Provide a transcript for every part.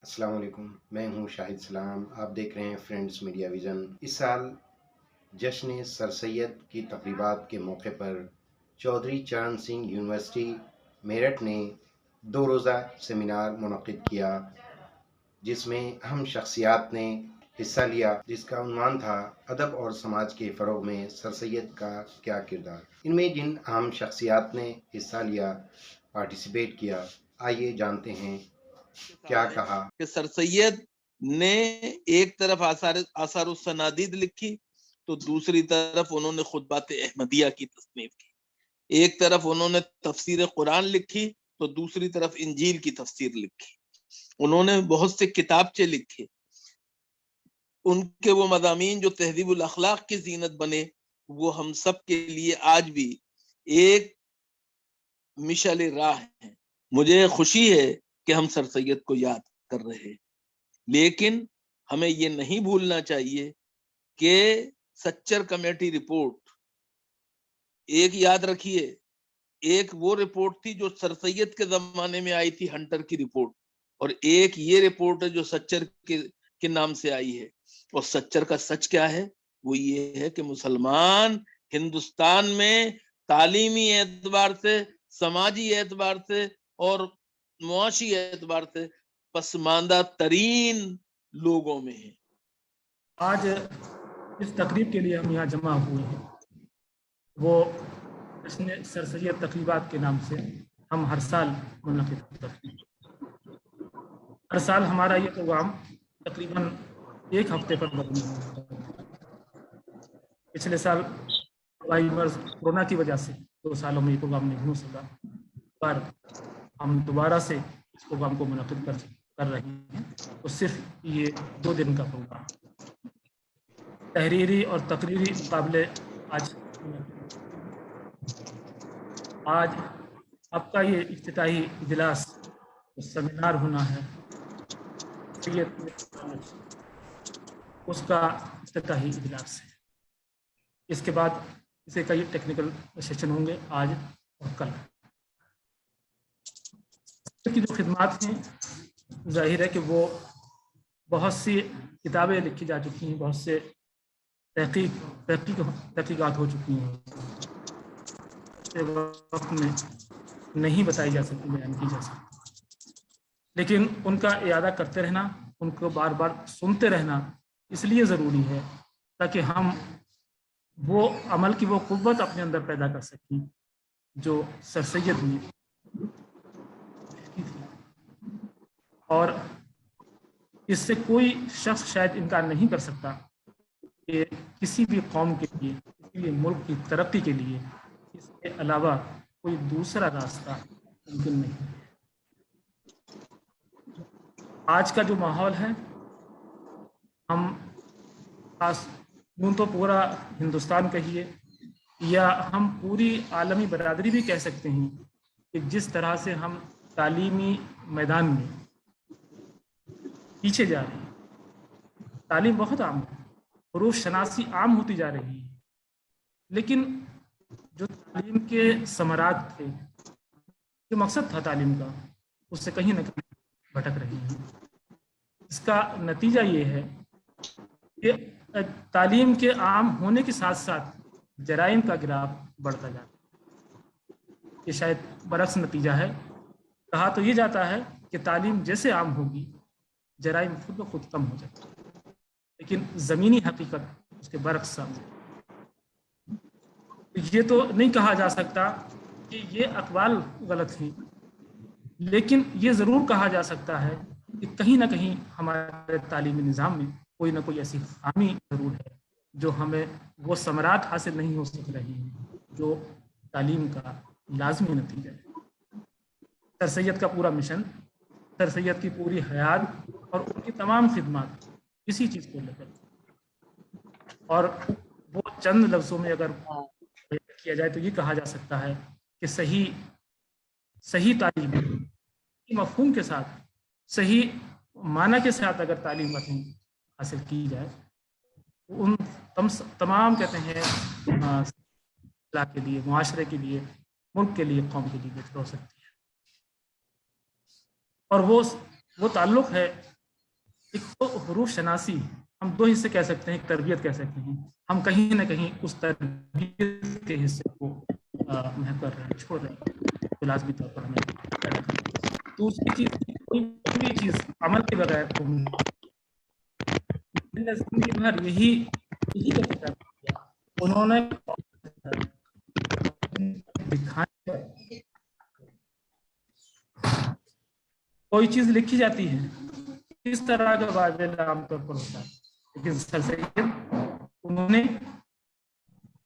السلام علیکم، میں ہوں شاہد سلام۔ آپ دیکھ رہے ہیں فرینڈز میڈیا ویژن۔ اس سال جشن سر سید کی تقریبات کے موقع پر چودھری چرن سنگھ یونیورسٹی میرٹھ نے 2 روزہ سیمینار منعقد کیا، جس میں اہم شخصیات نے حصہ لیا، جس کا عنوان تھا ادب اور سماج کے فروغ میں سر سید کا کیا کردار۔ ان میں جن اہم شخصیات نے حصہ لیا، پارٹیسپیٹ کیا، آئیے جانتے ہیں کیا کہا۔ کہ سر سید نے ایک طرف آثار السنادید لکھی تو دوسری طرف انہوں نے خطبات احمدیہ کی تصنیف کی، ایک طرف انہوں نے تفسیر قرآن لکھی تو دوسری طرف انجیل کی تفسیر لکھی، انہوں نے بہت سے کتابچے لکھے، ان کے وہ مضامین جو تہذیب الاخلاق کی زینت بنے وہ ہم سب کے لیے آج بھی ایک مشعل راہ ہیں۔ مجھے خوشی ہے کہ ہم سر سید کو یاد کر رہے ہیں، لیکن ہمیں یہ نہیں بھولنا چاہیے کہ سچر کمیٹی رپورٹ ایک یاد رکھیے، ایک وہ رپورٹ تھی جو سر سید کے زمانے میں آئی تھی، ہنٹر کی رپورٹ، اور ایک یہ رپورٹ ہے جو سچر کے نام سے آئی ہے۔ اور سچر کا سچ کیا ہے؟ وہ یہ ہے کہ مسلمان ہندوستان میں تعلیمی اعتبار سے، سماجی اعتبار سے اور معاشی اعتبار سے پسماندہ ترین لوگوں میں ہیں۔ آج اس تقریب کے لیے ہم یہاں جمع ہوئے ہیں، وہ جشن سر سید تقریبات کے نام سے ہم ہر سال منعقد کرتے ہیں۔ ہر سال ہمارا یہ پروگرام تقریباً ایک ہفتے پر مبنی ہوتا ہے۔ پچھلے سال وائرس کورونا کی وجہ سے 2 سالوں میں یہ پروگرام نہیں ہو سکا، پر ہم دوبارہ سے اس پروگرام کو منعقد کر رہے ہیں۔ تو صرف یہ 2 دن کا پروگرام تحریری اور تقریری مقابلے آج آپ کا یہ افتتاحی اجلاس سیمینار ہونا ہے، اس کا افتتاحی اجلاس ہے۔ اس کے بعد اسے کئی ٹیکنیکل سیشن ہوں گے آج اور کل۔ کی جو خدمات ہیں ظاہر ہے کہ وہ بہت سی کتابیں لکھی جا چکی ہیں، بہت سے تحقیقات ہو چکی ہیں، وقت میں نہیں بتائی جا سکتی، بیان کی جا سکتی، لیکن ان کا اعادہ کرتے رہنا، ان کو بار بار سنتے رہنا اس لیے ضروری ہے تاکہ ہم وہ عمل کی وہ قوت اپنے اندر پیدا کر سکیں جو سر سید نے کی تھی۔ اور اس سے کوئی شخص شاید انکار نہیں کر سکتا کہ کسی بھی قوم کے لیے، کسی بھی ملک کی ترقی کے لیے اس کے علاوہ کوئی دوسرا راستہ ممکن نہیں ہے۔ آج کا جو ماحول ہے، ہم یوں تو پورا ہندوستان کہیے یا ہم پوری عالمی برادری بھی کہہ سکتے ہیں کہ جس طرح سے ہم تعلیمی میدان میں پیچھے جا رہے ہیں، تعلیم بہت عام ہے، حروف شناسی عام ہوتی جا رہی ہے، لیکن جو تعلیم کے ثمرات تھے، جو مقصد تھا تعلیم کا، اس سے کہیں نہ کہیں بھٹک رہی ہیں۔ اس کا نتیجہ یہ ہے کہ تعلیم کے عام ہونے کے ساتھ ساتھ جرائم کا گراف بڑھتا جاتا ہے۔ یہ شاید برعکس نتیجہ ہے۔ کہا تو یہ جاتا ہے کہ تعلیم جیسے عام ہوگی جرائم خود بخود کم ہو جاتا ہے، لیکن زمینی حقیقت اس کے برعکس سامنے۔ یہ تو نہیں کہا جا سکتا کہ یہ اقوال غلط ہیں، لیکن یہ ضرور کہا جا سکتا ہے کہ کہیں نہ کہیں ہمارے تعلیمی نظام میں کوئی نہ کوئی ایسی خامی ضرور ہے جو ہمیں وہ ثمرات حاصل نہیں ہو سک رہی ہیں جو تعلیم کا لازمی نتیجہ ہے۔ سر سید کا پورا مشن، سر سید کی پوری حیات اور ان کی تمام خدمات اسی چیز کو لے کر، اور وہ چند لفظوں میں اگر کیا جائے تو یہ کہا جا سکتا ہے کہ صحیح تعلیم مفہوم کے ساتھ، صحیح معنی کے ساتھ اگر تعلیم حاصل کی جائے، ان تمام کہتے ہیں اصلاح کے لیے، معاشرے کے لیے، ملک کے لیے، قوم کے لیے بہتر ہو سکتی ہے۔ اور وہ تعلق ہے ایک تو حروف شناسی ہم دو حصے کہہ سکتے ہیں، ایک تربیت کہہ سکتے ہیں، ہم کہیں نہ کہیں اس تربیت کے حصے کو محو کر رہے ہیں، چھوڑ رہے ہیں، تو لازمی طور پر ہمیں پیدا کرنا ہے۔ دوسری چیز، کوئی بھی چیز عمل کے بغیر زندگی بھر یہی کا فکر کیا انہوں نے دکھانے، کوئی چیز لکھی جاتی ہے اس طرح کا واضح عام طور پر ہوتا ہے، لیکن سر سید انہوں نے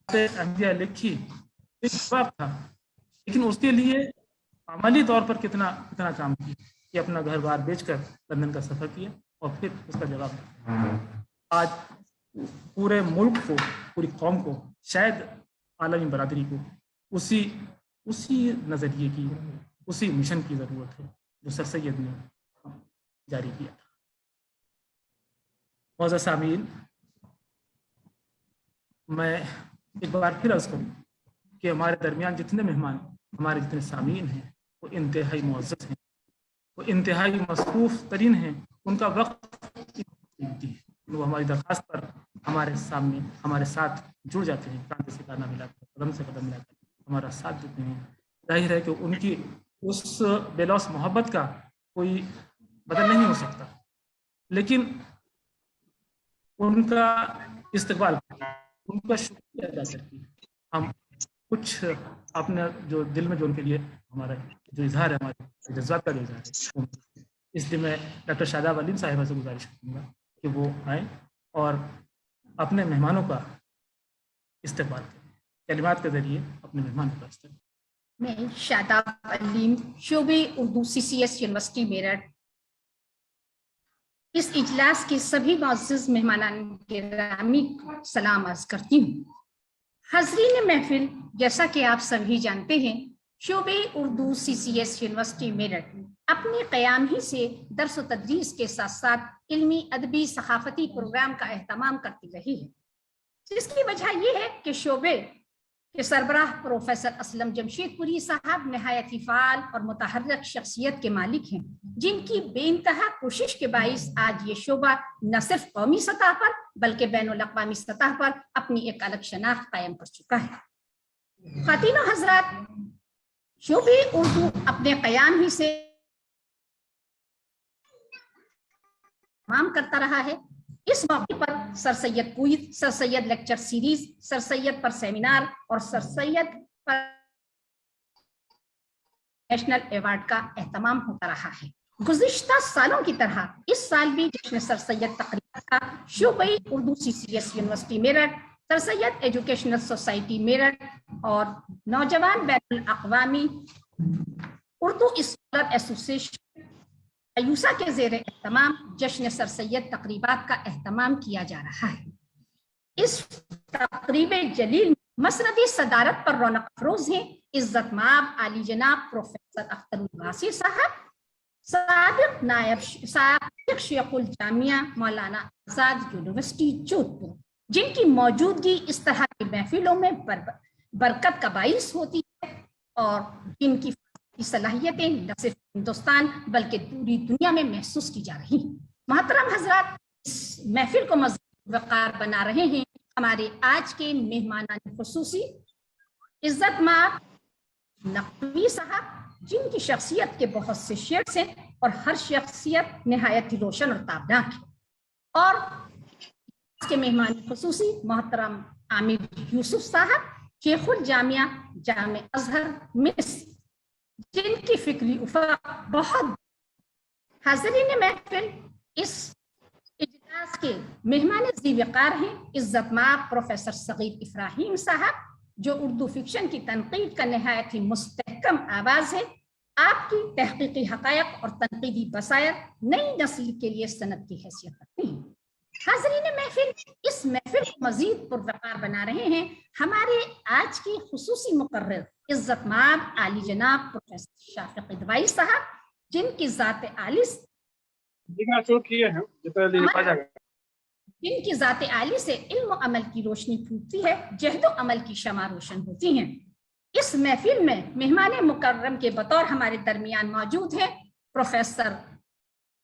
احمدیہ لکھی ایک باب تھا، لیکن اس کے لیے عملی طور پر کتنا کام کیا کہ اپنا گھر بار بیچ کر لندن کا سفر کیا اور پھر اس کا جواب آج پورے ملک کو، پوری قوم کو، شاید عالمی برادری کو اسی نظریے کی، اسی مشن کی ضرورت ہے جو سر سید نے جاری کیا تھا۔ معزز سامعین، میں ایک بار پھر عرض کروں کہ ہمارے درمیان جتنے مہمان، ہمارے جتنے سامعین ہیں، وہ انتہائی معزز ہیں، وہ انتہائی مصروف ترین ہیں، ان کا وقت قیمتی ہے، وہ ہماری درخواست پر ہمارے سامنے ہمارے ساتھ جڑ جاتے ہیں، کاندھے سے کاندھا ملا کر، قدم سے قدم ملا کر ہمارا ساتھ دیتے ہیں۔ ظاہر ہے کہ ان کی اس بے لوث محبت کا کوئی بدل نہیں ہو سکتا، لیکن ان کا استقبال، ان کا شکریہ ادا کرتی ہم کچھ اپنے جو دل میں جو ان کے لیے ہمارا جو اظہار ہے، ہمارے جذبات کا جو اظہار ہے، اس لیے میں ڈاکٹر شاداب علیم صاحبہ سے گزارش کروں گا کہ وہ آئیں اور اپنے مہمانوں کا استقبال کریں، کلمات کے ذریعے اپنے مہمانوں کا استقبال۔ میں شاداب علیم، شعبے اردو CCS یونیورسٹی میرٹھ، اس اجلاس کے سبھی معزز مہمانان گرامی کو سلام عرض کرتی ہوں۔ حاضرین محفل، جیسا کہ آپ سبھی جانتے ہیں، شعبے اردو CCS یونیورسٹی میرٹھ اپنے قیام ہی سے درس و تدریس کے ساتھ ساتھ علمی، ادبی، ثقافتی پروگرام کا اہتمام کرتی رہی ہے، جس کی وجہ یہ ہے کہ شعبے کے سربراہ پروفیسر اسلم جمشید پوری صاحب نہایت ہی فعال اور متحرک شخصیت کے مالک ہیں، جن کی بے انتہا کوشش کے باعث آج یہ شعبہ نہ صرف قومی سطح پر بلکہ بین الاقوامی سطح پر اپنی ایک الگ شناخت قائم کر چکا ہے۔ خواتین و حضرات، شعبے اردو اپنے قیام ہی سے اہتمام کرتا رہا ہے۔ اس موقع پر سر سید کوئز، سر سید لیکچر سیریز، سر سید پر سیمینار اور سر سید پر نیشنل ایوارڈ کا اہتمام ہوتا رہا ہے۔ گزشتہ سالوں کی طرح اس سال بھی جشن سر سید تقریبات کا شعبۂ اردو CCS یونیورسٹی میرٹھ، سر سید ایجوکیشنل سوسائٹی میرٹھ اور نوجوان بین الاقوامی اردو اسکالر ایسوسیشن ایوسا کے زیر اہتمام جشن سر سید تقریبات کا اہتمام کیا جا رہا ہے۔ اس تقریب جلیل مسندی صدارت پر رونق افروز ہیں عزت مآب عالی جناب پروفیسر اختر الواسی صاحب، سابق شیخ الجامعہ مولانا آزاد یونیورسٹی جودھ پور، جن کی موجودگی اس طرح کی محفلوں میں برکت کا باعث ہوتی ہے اور جن کی صلاحیتیں نہ صرف ہندوستان بلکہ پوری دنیا میں محسوس کی جا رہی ہیں۔ محترم حضرات، اس محفل کو مزید وقار بنا رہے ہیں ہمارے آج کے مہمانان خصوصی عزت مآب نقوی صاحب، جن کی شخصیت کے بہت سے شیڈز ہیں اور ہر شخصیت نہایت ہی روشن اور تابناک ہے، اور اس کے مہمان خصوصی محترم عامر یوسف صاحب، شیخ الجامعہ جامع ازہر مصر، جن کی فکری افق بہت۔ حاضرین محفل، اس اجلاس کے مہمان ذی وقار ہیں عزت مآب پروفیسر صغیر ابراہیم صاحب، جو اردو فکشن کی تنقید کا نہایت ہی مستحکم آواز ہے۔ آپ کی تحقیقی حقائق اور تنقیدی بصائر نئی نسل کے لیے سند کی حیثیت رکھتی ہیں۔ حاضرین محفل، اس محفل کو مزید پروقار بنا رہے ہیں ہمارے آج کی خصوصی مقرر عزت مآب عالی جناب پروفیسر شافق ادوائی صاحب، جن کی ذات عالی سے علم و عمل کی روشنی پھوٹتی ہے، جہد و عمل کی شمع روشن ہوتی ہیں۔ اس محفل میں مہمان مکرم کے بطور ہمارے درمیان موجود ہیں پروفیسر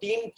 3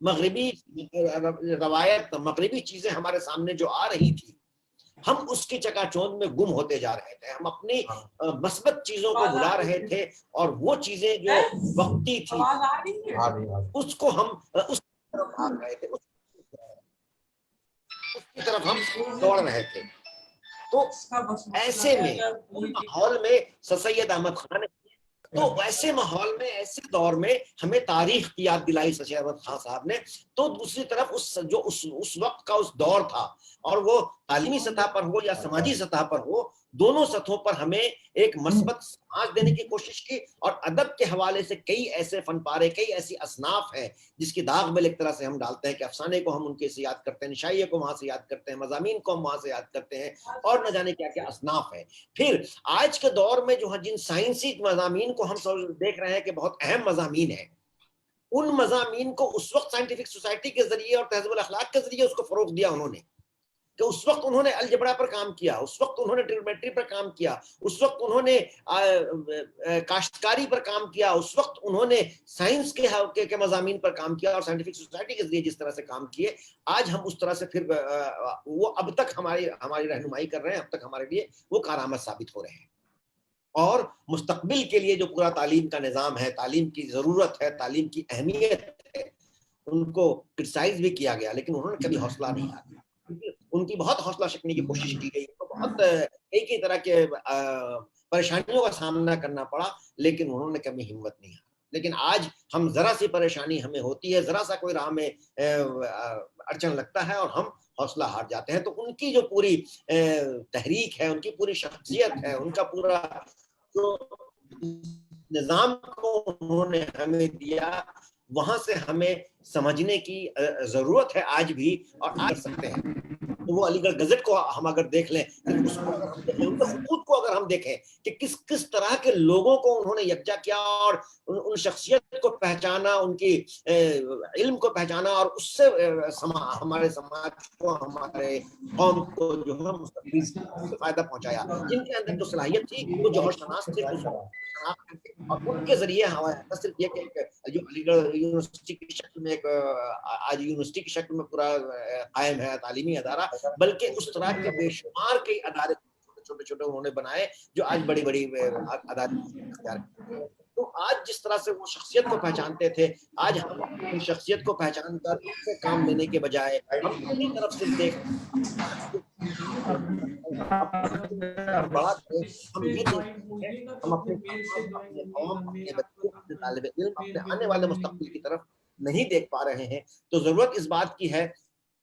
مغربی روایت، مغربی چیزیں ہمارے سامنے جو آ رہی تھی، ہم اس کی چکا چوند میں گم ہوتے جا رہے تھے. ہم اپنی مثبت چیزوں کو بلا رہے تھے اور وہ چیزیں جو وقتی تھی اس کو ہم اس طرف بھاگ رہے تھے، اس کی طرف ہم دوڑ رہے تھے. تو ایسے میں ماحول میں سر سید احمد خان نے، تو ایسے ماحول میں، ایسے دور میں ہمیں تاریخ کی یاد دلائی سر سید احمد خان صاحب نے. تو دوسری طرف اس وقت کا اس دور تھا، اور وہ تعلیمی سطح پر ہو یا سماجی سطح پر ہو، دونوں سطحوں پر ہمیں ایک مثبت سماج دینے کی کوشش کی. اور ادب کے حوالے سے کئی ایسے فن پارے، کئی ایسی اصناف ہیں جس کی داغ میں ایک طرح سے ہم ڈالتے ہیں کہ افسانے کو ہم ان کے سے یاد کرتے ہیں، نشائیے کو وہاں سے یاد کرتے ہیں، مضامین کو ہم وہاں سے یاد کرتے ہیں، اور نہ جانے کیا کیا اصناف ہیں. پھر آج کے دور میں جو جن سائنسی مضامین کو ہم دیکھ رہے ہیں کہ بہت اہم مضامین ہیں، ان مضامین کو اس وقت سائنٹیفک سوسائٹی کے ذریعے اور تہذیب الاخلاق کے ذریعے اس کو فروغ دیا انہوں نے، کہ اس وقت انہوں نے الجبرا پر کام کیا، اس وقت انہوں نے ٹریگنومیٹری پر کام کیا، اس وقت انہوں نے کاشتکاری پر کام کیا، اس وقت انہوں نے سائنس کے مضامین پر کام کیا، اور سائنٹیفک سوسائٹی کے ذریعے جس طرح سے کام کیے، آج ہم اس طرح سے پھر وہ اب تک ہماری رہنمائی کر رہے ہیں، اب تک ہمارے لیے وہ کارآمد ثابت ہو رہے ہیں. اور مستقبل کے لیے جو پورا تعلیم کا نظام ہے، تعلیم کی ضرورت ہے، تعلیم کی اہمیت ہے، ان کو کرٹیسائز بھی کیا گیا، لیکن انہوں نے کبھی حوصلہ نہیں ہارا. ان کی بہت حوصلہ شکنی کی کوشش کی گئی، بہت ایک ہی طرح کے پریشانیوں کا سامنا کرنا پڑا، لیکن انہوں نے کبھی ہمت نہیں ہاری. لیکن آج ہم ذرا سی پریشانی ہمیں ہوتی ہے، ذرا سا کوئی راہ میں اڑچن لگتا ہے اور ہم حوصلہ ہار جاتے ہیں. تو ان کی جو پوری تحریک ہے، ان کی پوری شخصیت ہے، ان کا پورا جو نظام کو انہوں نے ہمیں دیا، وہاں سے ہمیں سمجھنے کی ضرورت ہے آج بھی، اور آج سکتے ہیں. وہ علی گڑھ گزٹ کو ہم اگر دیکھ لیں، اس کو اگر ہم دیکھیں، ان کے خطوط کو اگر ہم دیکھیں کہ کس طرح کے لوگوں کو انہوں نے یکجا کیا، اور ان شخصیت کو پہچانا، ان کی علم کو پہچانا، اور اس سے ہمارے سماج کو، ہمارے قوم کو جو ہے مستقبل سے فائدہ پہنچایا. جن کے اندر جو صلاحیت تھی، وہ جوہر شناس تھے، اور ان کے ذریعے نہ صرف یہ کہ جو علی گڑھ یونیورسٹی کی شکل میں ایک آج یونیورسٹی کی شکل میں پورا قائم ہے تعلیمی ادارہ، بلکہ اس طرح کے بے شمار کئی ادارے چھوٹے چھوٹے انہوں نے بنائے جو آج بڑی بڑی ادارے. تو آج جس طرح سے وہ شخصیت کو پہچانتے تھے، آج ہم ان شخصیت کو پہچان کر ان سے کام لینے کے بجائے ہم اپنی طرف سے دیکھ بڑا ہم یہ دیکھتے ہیں، ہم اپنے قوم، اپنے بچے، اپنے طالب علم، اپنے آنے والے مستقبل کی طرف نہیں دیکھ پا رہے ہیں. تو ضرورت اس بات کی ہے،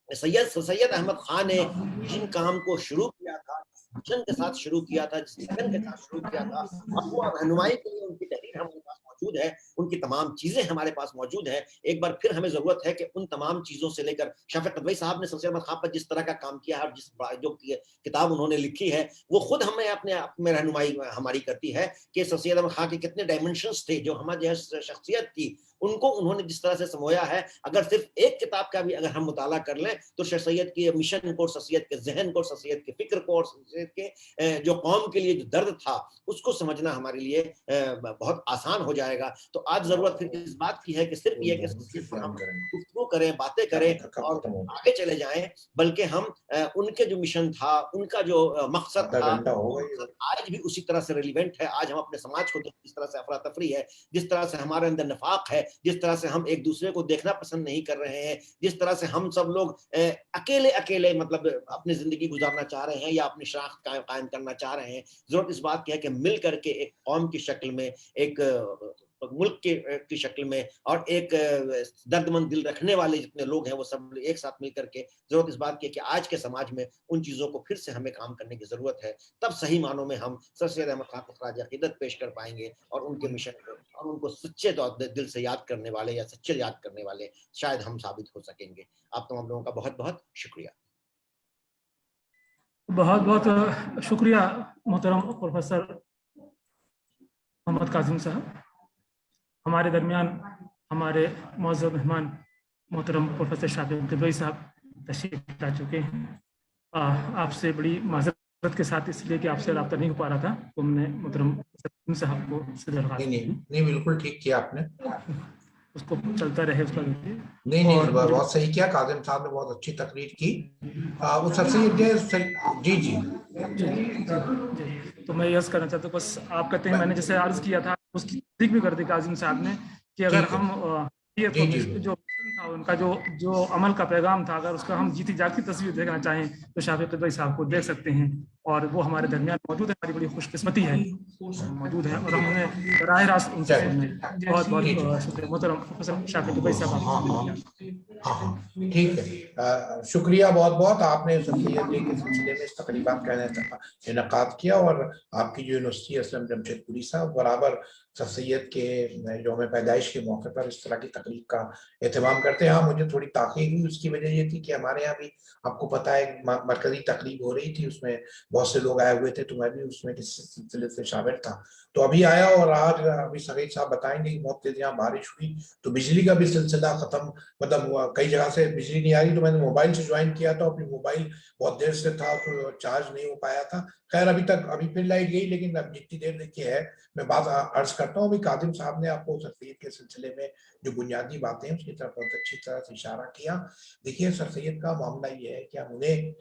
سید احمد خان نے جن کام کو شروع کیا تھا، مشن کے ساتھ شروع کیا تھا، جس لگن کے ساتھ شروع کیا تھا، اب وہ رہنمائی کے لیے ان کی تحریر ہمارے پاس موجود ہے، ان کی تمام چیزیں ہمارے پاس موجود ہیں. ایک بار پھر ہمیں ضرورت ہے کہ ان تمام چیزوں سے لے کر شفیق قدوئی صاحب نے سر سید احمد خان پر جس طرح کا کام کیا ہے، اور جس جو کتاب انہوں نے لکھی ہے، وہ خود ہمیں اپنے آپ میں رہنمائی ہماری کرتی ہے کہ سر سید احمد خان کے کتنے ڈائمنشنز تھے جو ہماری شخصیت تھی، ان کو انہوں نے جس طرح سے سمویا ہے. اگر صرف ایک کتاب کا بھی اگر ہم مطالعہ کر لیں تو سر سید کے مشن کو، سر سید کے ذہن کو، سر سید کے فکر کو، اور سر سید کے جو قوم کے لیے جو درد تھا اس کو سمجھنا ہمارے لیے بہت آسان ہو جائے گا. تو آج ضرورت پھر اس بات کی ہے کہ صرف یہ کہ سر سید پر ہم گفتگو کریں، باتیں کریں اور آگے چلے جائیں، بلکہ ہم ان کے جو مشن تھا، ان کا جو مقصد تھا، آج بھی اسی طرح سے ریلیونٹ ہے. آج ہم اپنے سماج کو جس طرح سے افراتفری ہے، جس طرح سے ہمارے اندر نفاق ہے، جس طرح سے ہم ایک دوسرے کو دیکھنا پسند نہیں کر رہے ہیں، جس طرح سے ہم سب لوگ اکیلے مطلب اپنی زندگی گزارنا چاہ رہے ہیں یا اپنی شناخت قائم کرنا چاہ رہے ہیں، ضرورت اس بات کی ہے کہ مل کر کے ایک قوم کی شکل میں، ایک ملک کی شکل میں، اور ایک درد مند دل رکھنے والے جتنے لوگ ہیں وہ سب ایک ساتھ مل کر کے، ضرورت اس بات کی ہے کہ آج کے سماج میں ان چیزوں کو پھر سے ہمیں کام کرنے کی ضرورت ہے. تب صحیح معنوں میں ہم سر سید احمد خان کو خراج عقیدت پیش کر پائیں گے، اور ان کے مشن کو اور ان کو سچے دل سے یاد کرنے والے یا سچے یاد کرنے والے شاید ہم ثابت ہو سکیں گے. آپ تمام لوگوں کا بہت بہت شکریہ. بہت بہت شکریہ محترم پروفیسر محمد کاظم صاحب. ہمارے درمیان ہمارے معزز مہمان محترم پروفیسر شفیق قدوئی صاحب تشریف لا چکے ہیں. آپ سے بڑی معذرت کے ساتھ اس لیے کہ آپ سے رابطہ نہیں ہو پا رہا تھا، تو ہم نے محترم صاحب کو نہیں بالکل ٹھیک کیا آپ نے. اس کو چلتا رہے اس کا. نہیں بہت صحیح کیا کاظم صاحب نے, بہت اچھی تقریر کی. وہ سر سید جی تو میں یس کرنا چاہتا ہوں, بس آپ کہتے ہیں میں نے جیسے عرض کیا تھا اس کی تصدیق بھی کر دی کاظم صاحب نے کہ اگر ہم یہ جو تھا ان کا جو عمل کا پیغام تھا, اگر اس کا ہم جیتی جاگتی تصویر دیکھنا چاہیں تو شافی قدوئی صاحب کو دیکھ سکتے ہیں, اور وہ ہمارے درمیان موجود ہے. ہماری بڑی خوش قسمتی ہے موجود ہے, اور ہم انہیں براہ راست ان سے بہت بہت شکریہ محترم شافی قدوئی صاحب. ہاں ٹھیک ہے, شکریہ بہت بہت. آپ نے سر سید کے سلسلے میں اس تقریبات کا انعقاد کیا, اور آپ کی جو یونیورسٹی اسلم جمشید پوری صاحب برابر سر سید کے یوم پیدائش کے موقع پر اس طرح کی تقریب کا اہتمام کرتے ہیں. ہاں مجھے تھوڑی تاخیر ہوئی, اس کی وجہ یہ تھی کہ ہمارے یہاں بھی آپ کو پتہ ہے مرکزی تقریب ہو رہی تھی, اس میں بہت سے لوگ آئے ہوئے تھے, تو میں بھی اس میں کسی سلسلے سے شامل تھا. تو ابھی آیا, اور آج ابھی سعید صاحب بتائیں گے کہ بہت تیز یہاں بارش ہوئی تو بجلی کا بھی سلسلہ ختم, مطلب کئی جگہ سے بجلی نہیں آ رہی. تو میں نے موبائل سے جوائن کیا تھا, اپنی موبائل بہت دیر سے تھا تو چارج نہیں ہو پایا تھا. خیر ابھی پھر لائٹ گئی, لیکن اب جتنی دیر دیکھی ہے میں بات عرض کرتا ہوں. ابھی کاظم صاحب نے آپ کو سر سید کے سلسلے میں جو بنیادی باتیں ہیں اس کی طرف بہت اچھی طرح سے اشارہ کیا. دیکھیے سر سید کا معاملہ یہ ہے کہ ہم انہیں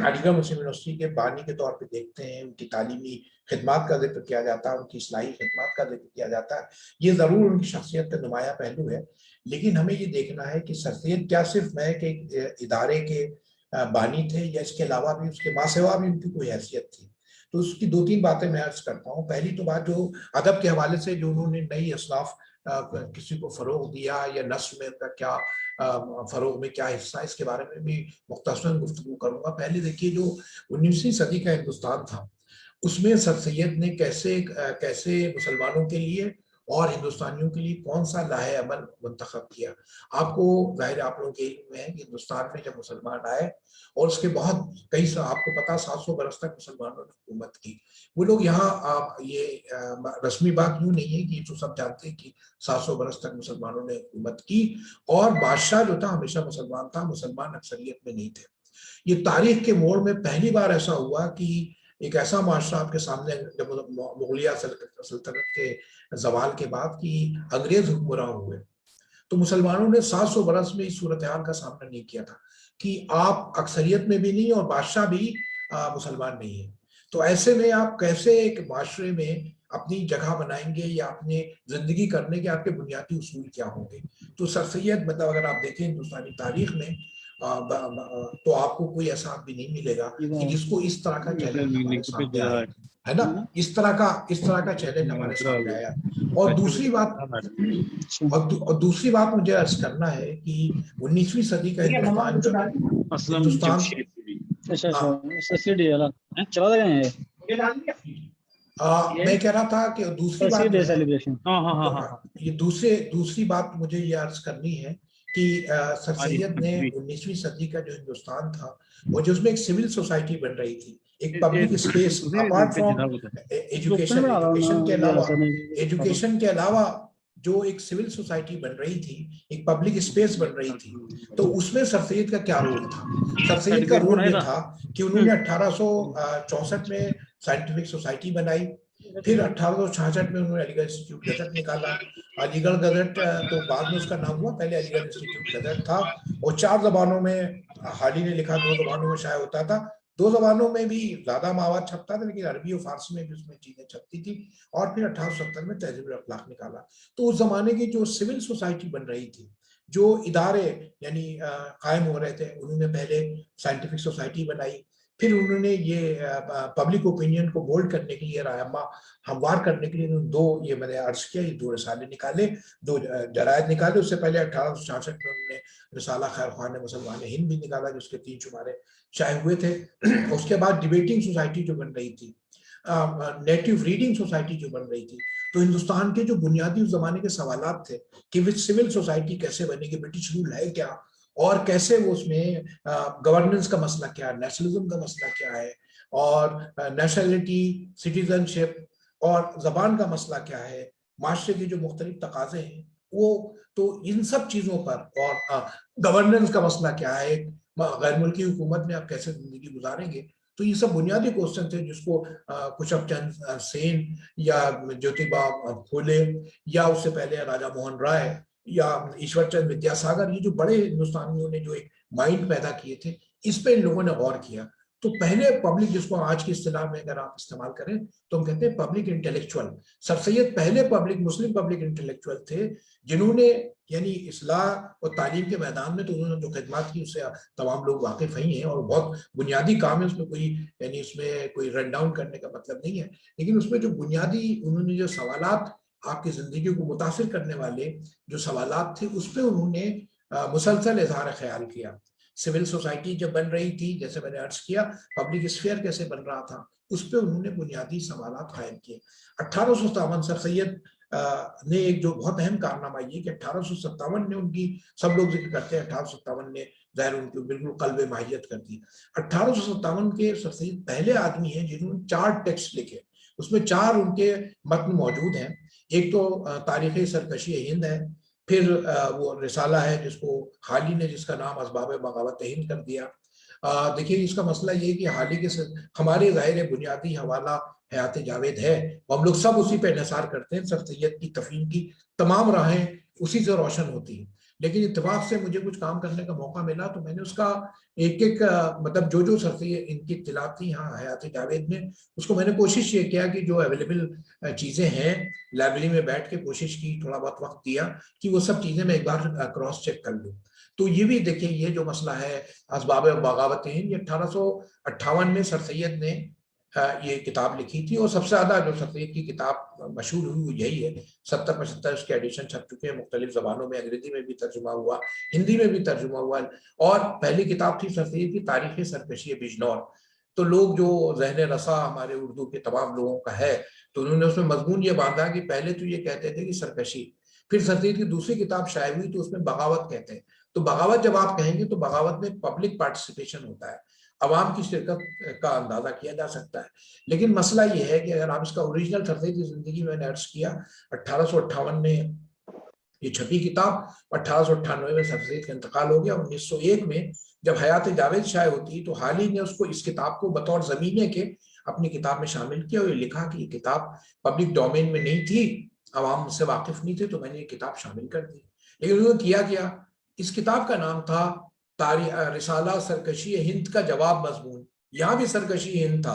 علی گڑھ مسلم یونیورسٹی کے بانی کے طور پہ دیکھتے ہیں, ان کی تعلیمی خدمات کا ذکر کیا جاتا ہے, ان کی اصلاحی خدمات کا ذکر کیا جاتا ہے. یہ ضرور ان کی شخصیت کا نمایاں پہلو ہے, لیکن ہمیں یہ دیکھنا ہے کہ سر سید کیا صرف میں کہ ادارے کے بانی تھے, یا اس کے علاوہ بھی اس کے ماں سوا بھی ان کی کوئی حیثیت تھی. تو اس کی 2-3 باتیں میں عرض کرتا ہوں. پہلی تو بات جو ادب کے حوالے سے جو انہوں نے نئی اصناف کسی کو فروغ دیا, یا نثر میں ان کا کیا فروغ میں کیا حصہ, اس کے بارے میں بھی مختصراً گفتگو کروں گا. پہلے دیکھیے جو 19ویں صدی کا ہندوستان تھا, اس میں سر سید نے کیسے مسلمانوں کے لیے اور ہندوستانیوں کے لیے کون سا لاہ عمل منتخب کیا. آپ کو ظاہر آپ لوگوں کے علم میں ہے کہ ہندوستان میں جب مسلمان آئے, اور اس کے بہت آپ کو پتا 700 برس تک مسلمانوں نے حکومت کی. وہ لوگ یہاں یہ رسمی بات یوں نہیں ہے کہ تو سب جانتے ہیں کہ 700 برس تک مسلمانوں نے حکومت کی, اور بادشاہ جو تھا ہمیشہ مسلمان تھا, مسلمان اکثریت میں نہیں تھے. یہ تاریخ کے موڑ میں پہلی بار ایسا ہوا کہ ایک ایسا معاشرہ آپ کے سامنے, جب مغلیہ سلطنت کے زوال کے بعد کی انگریز حکمراں ہوئے, تو مسلمانوں نے 700 برس میں اس صورتحال کا سامنا نہیں کیا تھا کہ آپ اکثریت میں بھی نہیں اور بادشاہ بھی مسلمان نہیں ہے. تو ایسے میں آپ کیسے ایک معاشرے میں اپنی جگہ بنائیں گے, یا اپنے زندگی کرنے کے آپ کے بنیادی اصول کیا ہوں گے. تو سر سید مطلب اگر آپ دیکھیں ہندوستانی تاریخ میں تو آپ کو کوئی ایسا بھی نہیں ملے گا کہ جس کو اس طرح کا چیلنج ہمارے سامنے آیا ہے نا, اس طرح کا چیلنج ہمارے سامنے آیا. اور دوسری بات مجھے عرض کرنا ہے کہ 19ویں صدی کا ہندوستان میں کہہ رہا تھا کہ دوسری بات مجھے یہ عرض کرنی ہے کہ سر سید نے 19ویں صدی کا جو ہندوستان تھا, وہ جو اس میں ایک سول سوسائٹی بن رہی تھی, ایک public space, apart from education کے علاوہ جو ایک سول سوسائٹی بن رہی تھی, ایک پبلک اسپیس بن رہی تھی. تو اس میں سر سید کا کیا رول تھا؟ سر سید کا رول یہ تھا کہ انہوں نے 1864 میں سائنٹیفک سوسائٹی بنائی, پھر 1866 میں انہوں نے علی گڑھ انسٹیٹیوٹ گزٹ نکالا. علی گڑھ گزٹ تو بعد میں اس کا نام ہوا, پہلے علی گڑھ انسٹیٹیوٹ گزٹ تھا, اور 4 زبانوں میں حالی نے لکھا, 2 زبانوں میں شائع ہوتا تھا. 2 زبانوں میں بھی زیادہ مواد چھپتا تھا, لیکن عربی اور فارسی میں بھی اس میں چیزیں چھپتی تھی. اور پھر 1870 میں تہذیب الاخلاق نکالا. تو اس زمانے کی جو سول سوسائٹی بن رہی تھی, جو ادارے یعنی قائم ہو رہے تھے, انہوں نے پہلے سائنٹیفک سوسائٹی بنائی, پھر انہوں نے یہ پبلک اوپینین کو مولڈ کرنے کے لیے, رہنما ہموار کرنے کے لیے 2 یہ میں نے عرض کیا, یہ 2 رسالے نکالے, 2 جرائد نکالے. اس سے پہلے 1866 میں انہوں نے رسالہ خیر خواہ مسلمان ہند بھی نکالا, جس کے 3 شمارے شائع ہوئے تھے. اس کے بعد ڈیبیٹنگ سوسائٹی جو بن رہی تھی, نیٹو ریڈنگ سوسائٹی جو بن رہی تھی. تو ہندوستان کے جو بنیادی اس زمانے کے سوالات تھے کہ سول سوسائٹی کیسے بنے گی, برٹش رول ہے کیا, اور کیسے وہ اس میں گورننس کا مسئلہ کیا ہے, نیشنلزم کا مسئلہ کیا ہے, اور نیشنلٹی, سٹیزن شپ اور زبان کا مسئلہ کیا ہے, معاشرے کے جو مختلف تقاضے ہیں وہ, تو ان سب چیزوں پر, اور گورننس کا مسئلہ کیا ہے, غیر ملکی حکومت میں آپ کیسے زندگی گزاریں گے. تو یہ سب بنیادی کوسچن تھے جس کو کشب چند سین یا جیوتیبا پھولے یا اس سے پہلے راجہ موہن رائے یا ایشور چند ودیاساگر، یہ جو بڑے ہندوستانیوں نے جو ایک مائنڈ پیدا کیے تھے، اس پہ ان لوگوں نے غور کیا. تو پہلے پبلک، جس کو آج کی اصطلاح میں اگر آپ استعمال کریں تو ہم کہتے ہیں پبلک انٹلیکچوئل. سر سید پہلے مسلم پبلک انٹلیکچوئل تھے جنہوں نے یعنی اصلاح اور تعلیم کے میدان میں تو انہوں نے جو خدمات کی اس سے تمام لوگ واقف ہی ہیں، اور بہت بنیادی کام ہے. اس میں کوئی یعنی اس میں کوئی رن ڈاؤن کرنے کا مطلب نہیں ہے، لیکن اس میں جو بنیادی انہوں نے جو سوالات آپ کی زندگی کو متاثر کرنے والے جو سوالات تھے، اس پہ انہوں نے مسلسل اظہار خیال کیا. سول سوسائٹی جب بن رہی تھی، جیسے میں نے عرض کیا، پبلک اسفیئر کیسے بن رہا تھا، اس پہ انہوں نے بنیادی سوالات قائم کیے. 1857 سر سید نے ایک جو بہت اہم کارنامہ یہ کہ 1857 نے ان کی، سب لوگ ذکر کرتے ہیں 1857 نے ظاہر ان کی بالکل قلب ماہیت کر دی. 1857 کے سر سید پہلے آدمی ہیں جنہوں نے 4 ٹیکسٹ لکھے، اس میں 4 ان کے متن موجود ہیں. ایک تو تاریخ سرکشی ہند ہے، پھر وہ رسالہ ہے جس کو حالی نے، جس کا نام اسباب بغاوت ہند کر دیا. دیکھیے اس کا مسئلہ یہ کہ حالی کے ہمارے ظاہر بنیادی حوالہ حیات جاوید ہے، ہم لوگ سب اسی پہ انحصار کرتے ہیں. سر سید کی تفہیم کی تمام راہیں اسی سے روشن ہوتی ہیں. لیکن اتفاق سے مجھے کچھ کام کرنے کا موقع ملا تو میں نے اس کا ایک ایک مطلب جو سر سید ان کی اطلاعات تھی ہاں حیات جاوید میں، اس کو میں نے کوشش یہ کیا کہ جو اویلیبل چیزیں ہیں لائبریری میں بیٹھ کے کوشش کی، تھوڑا بہت وقت دیا کہ وہ سب چیزیں میں ایک بار کراس چیک کر لوں. تو یہ بھی دیکھیں، یہ جو مسئلہ ہے اسباب بغاوت ہند، یہ 1858 میں سر سید نے یہ کتاب لکھی تھی. اور سب سے زیادہ جو سر سید کی کتاب مشہور ہوئی وہ یہی ہے. 70-75 اس کے ایڈیشن چھپ چکے ہیں مختلف زبانوں میں، انگریزی میں بھی ترجمہ ہوا، ہندی میں بھی ترجمہ ہوا. اور پہلی کتاب تھی سر سید کی تاریخ سرکشی بجنور. تو لوگ جو ذہن رسا ہمارے اردو کے تمام لوگوں کا ہے، تو انہوں نے اس میں مضمون یہ باندھا کہ پہلے تو یہ کہتے تھے کہ سرکشی، پھر سر سید کی دوسری کتاب شائع ہوئی تو اس میں بغاوت کہتے ہیں. تو بغاوت جب آپ کہیں گے تو بغاوت میں پبلک پارٹیسپیشن ہوتا ہے، عوام کی شرکت کا اندازہ کیا جا سکتا ہے. لیکن مسئلہ یہ ہے کہ اگر آپ اس کا اوریجنل سر سید کی زندگی میں نے عرض کیا 1858 میں یہ چھپی کتاب، 1898 میں سر سید کا انتقال ہو گیا. 1901 میں جب حیات جاوید شائع ہوتی تو حالی نے اس کو، اس کتاب کو بطور زمینے کے اپنی کتاب میں شامل کیا اور یہ لکھا کہ یہ کتاب پبلک ڈومین میں نہیں تھی، عوام سے واقف نہیں تھے، تو میں نے یہ کتاب شامل کر دی. لیکن انہوں نے کیا اس کتاب کا نام تھا رسالہ سرکشی ہند کا جواب مضمون. یہاں بھی سرکشی ہند تھا،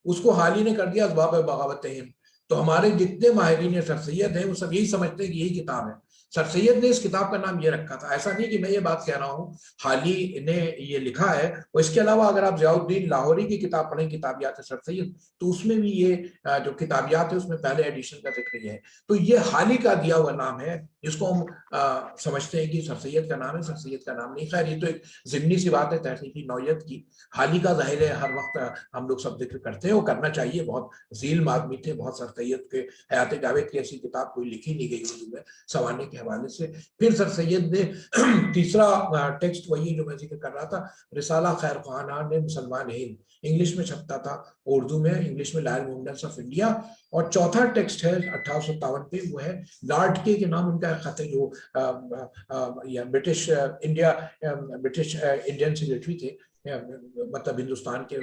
اس کو حالی نے کر دیا اسباب بغاوت ہند. تو ہمارے جتنے ماہرین سر سید ہیں وہ سب یہی سمجھتے ہیں کہ یہی کتاب ہے. سر سید نے اس کتاب کا نام یہ رکھا تھا. ایسا نہیں کہ میں یہ بات کہہ رہا ہوں، حالی نے یہ لکھا ہے. اور اس کے علاوہ اگر آپ ضیاء الدین لاہوری کی کتاب پڑھیں، کتابیات سر سید، تو اس میں بھی یہ جو کتابیات ہے اس میں پہلے ایڈیشن کا ذکر یہ ہے. تو یہ حالی کا دیا ہوا نام ہے جس کو ہم سمجھتے ہیں کہ سر سید کا نام ہے، سر سید کا نام نہیں. خیر یہ تو ایک ضمنی سی بات ہے تحقیقی نوعیت کی. حالی کا ظاہر ہے ہر وقت ہم لوگ سب ذکر کرتے ہیں، وہ کرنا چاہیے. بہت ذیل آدمی تھے، بہت سر سید کے حیات جاوید کی ایسی کتاب کوئی لکھی نہیں گئی اردو میں سوانح کے حوالے سے. پھر سر سید نے تیسرا ٹیکسٹ وہی جو میں ذکر کر رہا تھا، رسالہ خیر خواہان مسلمان ہند، انگلش میں چھپتا تھا، اردو میں انگلش میں لائل موومنٹس آف انڈیا. اور چوتھا ٹیکسٹ ہے 1857 پہ، وہ ہے لارڈ کے نام ان کا خط ہے، جو British India British Indian secretary تھے، مطلب ہندوستان کے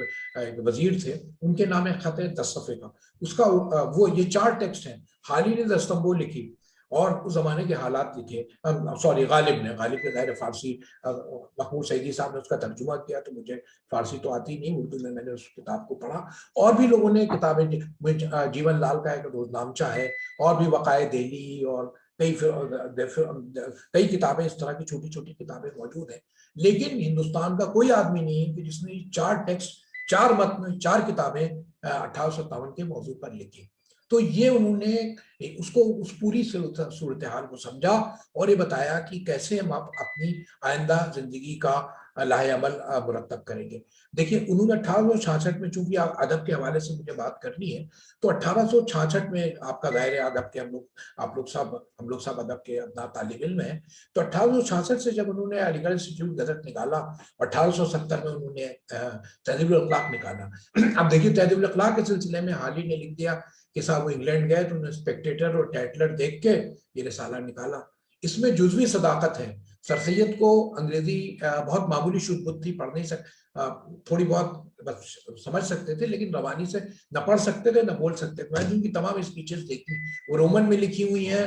وزیر تھے، ان کے نام خط ہے 10 صفحے کا. اس کا وہ یہ 4 ٹیکسٹ ہیں. حالی نے دستمبو لکھی اور اس زمانے کے حالات لکھے. غالب کے ظاہر فارسی، محمود سعیدی صاحب نے اس کا ترجمہ کیا، تو مجھے فارسی تو آتی نہیں، اردو میں نے اس کتاب کو پڑھا. اور بھی لوگوں نے کتابیں، جیون لال کا ایک روزنامچہ ہے، اور بھی وقائع دہلی اور کئی کتابیں اس طرح کی چھوٹی چھوٹی کتابیں موجود ہیں. لیکن ہندوستان کا کوئی آدمی نہیں کہ جس نے 4 ٹیکسٹ، 4 متن، 4 کتابیں 1857 کے موضوع پر لکھی. تو یہ انہوں نے اس کو، اس پوری صورتحال کو سمجھا اور یہ بتایا کہ کیسے ہم اپنی آئندہ زندگی کا لاہ عمل مرتب کریں گے. دیکھیے انہوں نے 1866 میں، چونکہ ادب کے حوالے سے مجھے بات کرنی ہے، تو 1866 میں آپ کا ظاہر ادب کے ہم لوگ سب ادب کے اپنا طالب علم ہیں. تو 1866 سے جب انہوں نے علی گڑھ انسٹیٹیوٹ گزٹ نکالا، 1870 میں انہوں نے تہذیب الاخلاق نکالا. اب دیکھیے تہذیب الاخلاق کے سلسلے میں حالی نے لکھ دیا کہ صاحب وہ انگلینڈ گئے تو انہوں نے اسپیکٹیٹر اور ٹیٹلر دیکھ کے یہ رسالہ نکالا. اس میں جزوی صداقت ہے. سر سید کو انگریزی بہت معمولی شدھ بت تھی، پڑھ نہیں تھوڑی بہت بس سمجھ سکتے تھے، لیکن روانی سے نہ پڑھ سکتے تھے نہ بول سکتے تھے. میں نے ان کی تمام اسپیچز دیکھی، وہ رومن میں لکھی ہوئی ہیں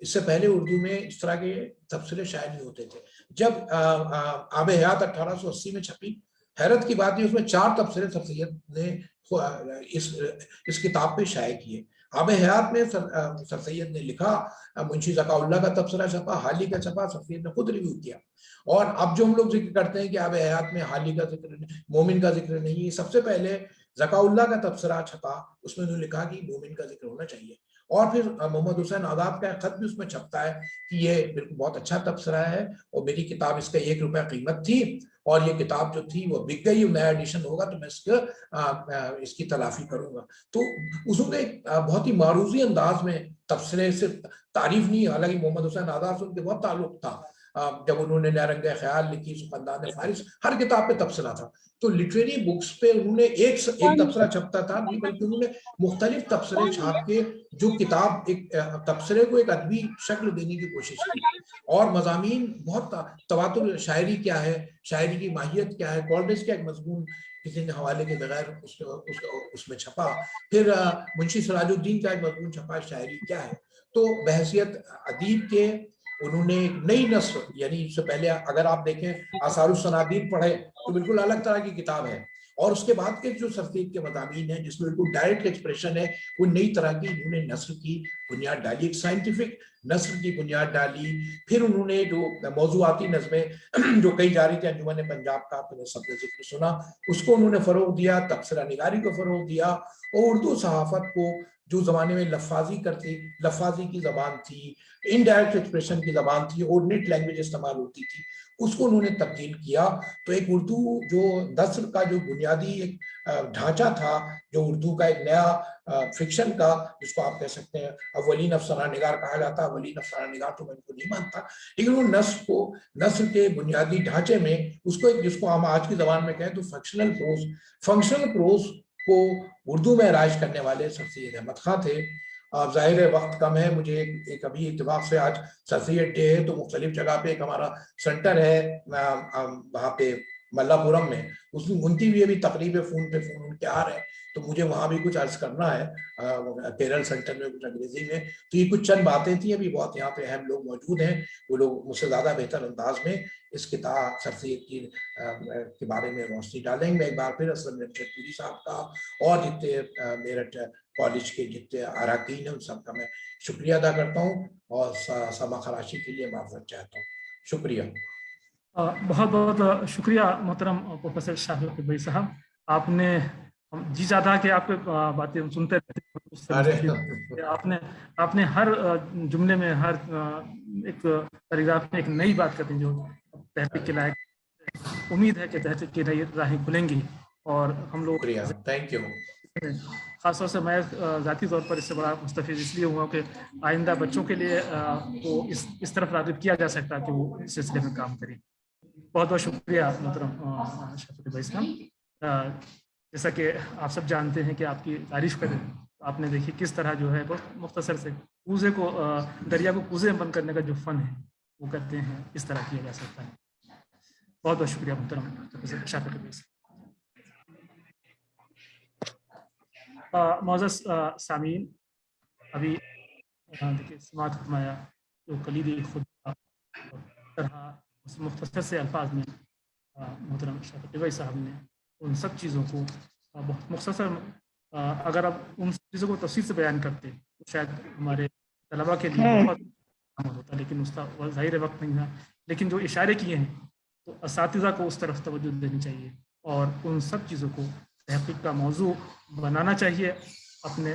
اس سے پہلے اردو میں اس طرح کے تبصرے شائع نہیں ہوتے تھے. جب آب حیات 1880 میں چھپی، حیرت کی بات ہے اس میں 4 تبصرے سر سید نے اس کتاب پہ شائع کیے. آب حیات میں سر سید نے لکھا، منشی ذکاء اللہ کا تبصرہ چھپا، حالی کا چھپا، سر سید نے خود ریویو کیا. اور اب جو ہم لوگ ذکر کرتے ہیں کہ آب حیات میں حالی کا ذکر نہیں، مومن کا ذکر نہیں، سب سے پہلے ذکاء اللہ کا تبصرہ چھپا، اس میں انہوں نے لکھا کہ مومن کا ذکر ہونا چاہیے. اور پھر محمد حسین آزاد کا خط بھی اس میں چھپتا ہے کہ یہ بالکل بہت اچھا تبصرہ ہے، اور میری کتاب اس کا 1 روپے قیمت تھی، اور یہ کتاب جو تھی وہ بک گئی، نیا ایڈیشن ہوگا تو میں اس کی تلافی کروں گا. تو اس نے بہت ہی معروضی انداز میں تبصرے سے تعریف نہیں، حالانکہ محمد حسین آزاد سے ان کے بہت تعلق تھا. جب انہوں نے نیرنگ خیال لکھی، سخندان فارس، ہر کتاب پہ تبصرہ تھا. تو لٹریری بکس پہ انہوں نے ایک تبصرہ چھپتا تھا نہیں، بلکہ انہوں نے مختلف تبصرے چھاپ کے جو کتاب ایک تبصرے کو ایک ادبی شکل دینے کی کوشش کی. اور مضامین بہت تواتر، شاعری کیا ہے، شاعری کی ماہیت کیا ہے، کالڈیج کا ایک مضمون کسی نے حوالے کے بغیر اس میں چھپا. پھر منشی سراج الدین کا ایک مضمون چھپا، شاعری کیا ہے. تو بحیثیت ادیب کے انہوں نے ایک نئی نسل، یعنی اس سے پہلے اگر آپ دیکھیں آثار الصنادید پڑھیں تو بالکل الگ طرح کی کتاب ہے، اور اس کے بعد کے جو سر سید کے مضامین ہیں جس میں بالکل ڈائریکٹ ایکسپریشن ہے، وہ نئی طرح کی انہوں نے نثر کی بنیاد ڈالی، ایک سائنٹیفک نثر کی بنیاد ڈالی. پھر انہوں نے جو موضوعاتی نظمیں جو کئی جاری تھے، انجمن پنجاب کا آپ نے سب نے ذکر سنا، اس کو انہوں نے فروغ دیا، تبصرہ نگاری کو فروغ دیا، اور اردو صحافت کو جو زمانے میں لفاظی کی زبان تھی، انڈائریکٹ ایکسپریشن کی زبان تھی، آرڈینیٹ لینگویج استعمال ہوتی تھی، اس کو انہوں نے تبدیل کیا. تو ایک اردو جو نثر کا جو بنیادی ایک ڈھانچہ تھا، جو اردو کا ایک نیا فکشن کا، جس کو آپ کہہ سکتے ہیں اولین افسانہ نگار کہا جاتا ہے. اولین افسانہ نگار تو میں ان کو نہیں مانتا، لیکن وہ نثر کے بنیادی ڈھانچے میں اس کو جس کو ہم آج کی زبان میں کہیں تو فنکشنل پروز کو اردو میں رائج کرنے والے سر سید احمد خاں تھے. ظاہر ہے وقت کم ہے، مجھے ایک ابھی اتفاق سے آج سر سید ڈے ہے، تو مختلف جگہ پہ ایک ہمارا سینٹر ہے وہاں پہ ملا پورم میں، اس میں منتی بھی ابھی تقریب فون ان کے آ رہے ہیں، تو مجھے وہاں بھی کچھ عرض کرنا ہے کیرل سینٹر میں کچھ انگریزی میں. تو یہ کچھ چند باتیں تھیں، ابھی بہت یہاں پہ اہم لوگ موجود ہیں، وہ لوگ مجھ سے زیادہ بہتر انداز میں اس کتاب سر سید کے بارے میں روشنی ڈالیں گے. میں ایک بار پھر اسلم جمشید پوری صاحب کا اور جتنے میرٹھ کالج کے جتنے اراکین ہیں ان سب کا میں شکریہ ادا کرتا ہوں، اور سما خراشی کے لیے معذرت چاہتا ہوں. شکریہ. بہت بہت شکریہ محترم پروفیسر شافق بھائی صاحب. آپ نے جی چاہتا کہ آپ کے باتیں ہم سنتے رہتے، آپ نے ہر جملے میں، ہر ایک پیراگراف میں ایک نئی بات کر دی جو تحقیق کے لائق. امید ہے کہ تحقیق کی نئی راہیں کھلیں گی، اور ہم لوگ تھینک یو. خاص طور سے میں ذاتی طور پر اس سے بڑا مستفید اس لیے ہوا کہ آئندہ بچوں کے لیے وہ اس طرف راغب کیا جا سکتا کہ وہ اس سلسلے میں کام کریں. بہت بہت شکریہ محترم شفیق بھائی صاحب. جیسا کہ آپ سب جانتے ہیں کہ آپ کی تعریف کریں، آپ نے دیکھی کس طرح جو ہے بہت مختصر سے کوزے کو، دریا کو کوزے میں بند کرنے کا جو فن ہے وہ کرتے ہیں، اس طرح کیا جا سکتا ہے. بہت بہت شکریہ محترم شفیق بھائی صاحب. معزز سامعین، ابھی دیکھیے سماعت فرمایا جو کلیدی خطبہ طرح مختصر سے الفاظ میں محترم شفیق بھائی صاحب نے ان سب چیزوں کو بہت مختصر، اگر اب ان چیزوں کو تفصیل سے بیان کرتے تو شاید ہمارے طلباء کے لیے بہت عمل ہوتا، لیکن اس کا ظاہر وقت نہیں تھا. لیکن جو اشارے کیے ہیں تو اساتذہ کو اس طرف توجہ دینی چاہیے، اور ان سب چیزوں کو تحقیق کا موضوع بنانا چاہیے اپنے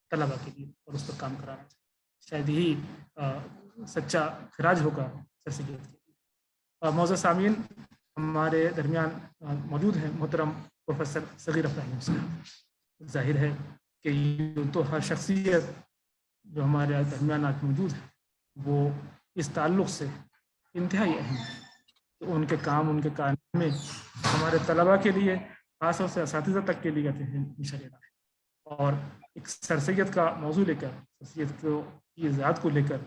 طلباء کے لیے، اور اس پر کام کرانا چاہیے. شاید یہی سچا خراج ہوگا سر سید کے. معزز سامعین، ہمارے درمیان موجود ہیں محترم پروفیسر صغیر افراحیم صاحب. ظاہر ہے کہ یہ تو ہر شخصیت جو ہمارے درمیان آج موجود ہے وہ اس تعلق سے انتہائی اہم ہے کہ ان کے کام، ان کے کارنامے ہمارے طلباء کے لیے، خاص طور سے اساتذہ تک کے لیے کہتے ہیں مشرف ہے. اور ایک سر سید کا موضوع لے کر، سر سید کی ذات کو لے کر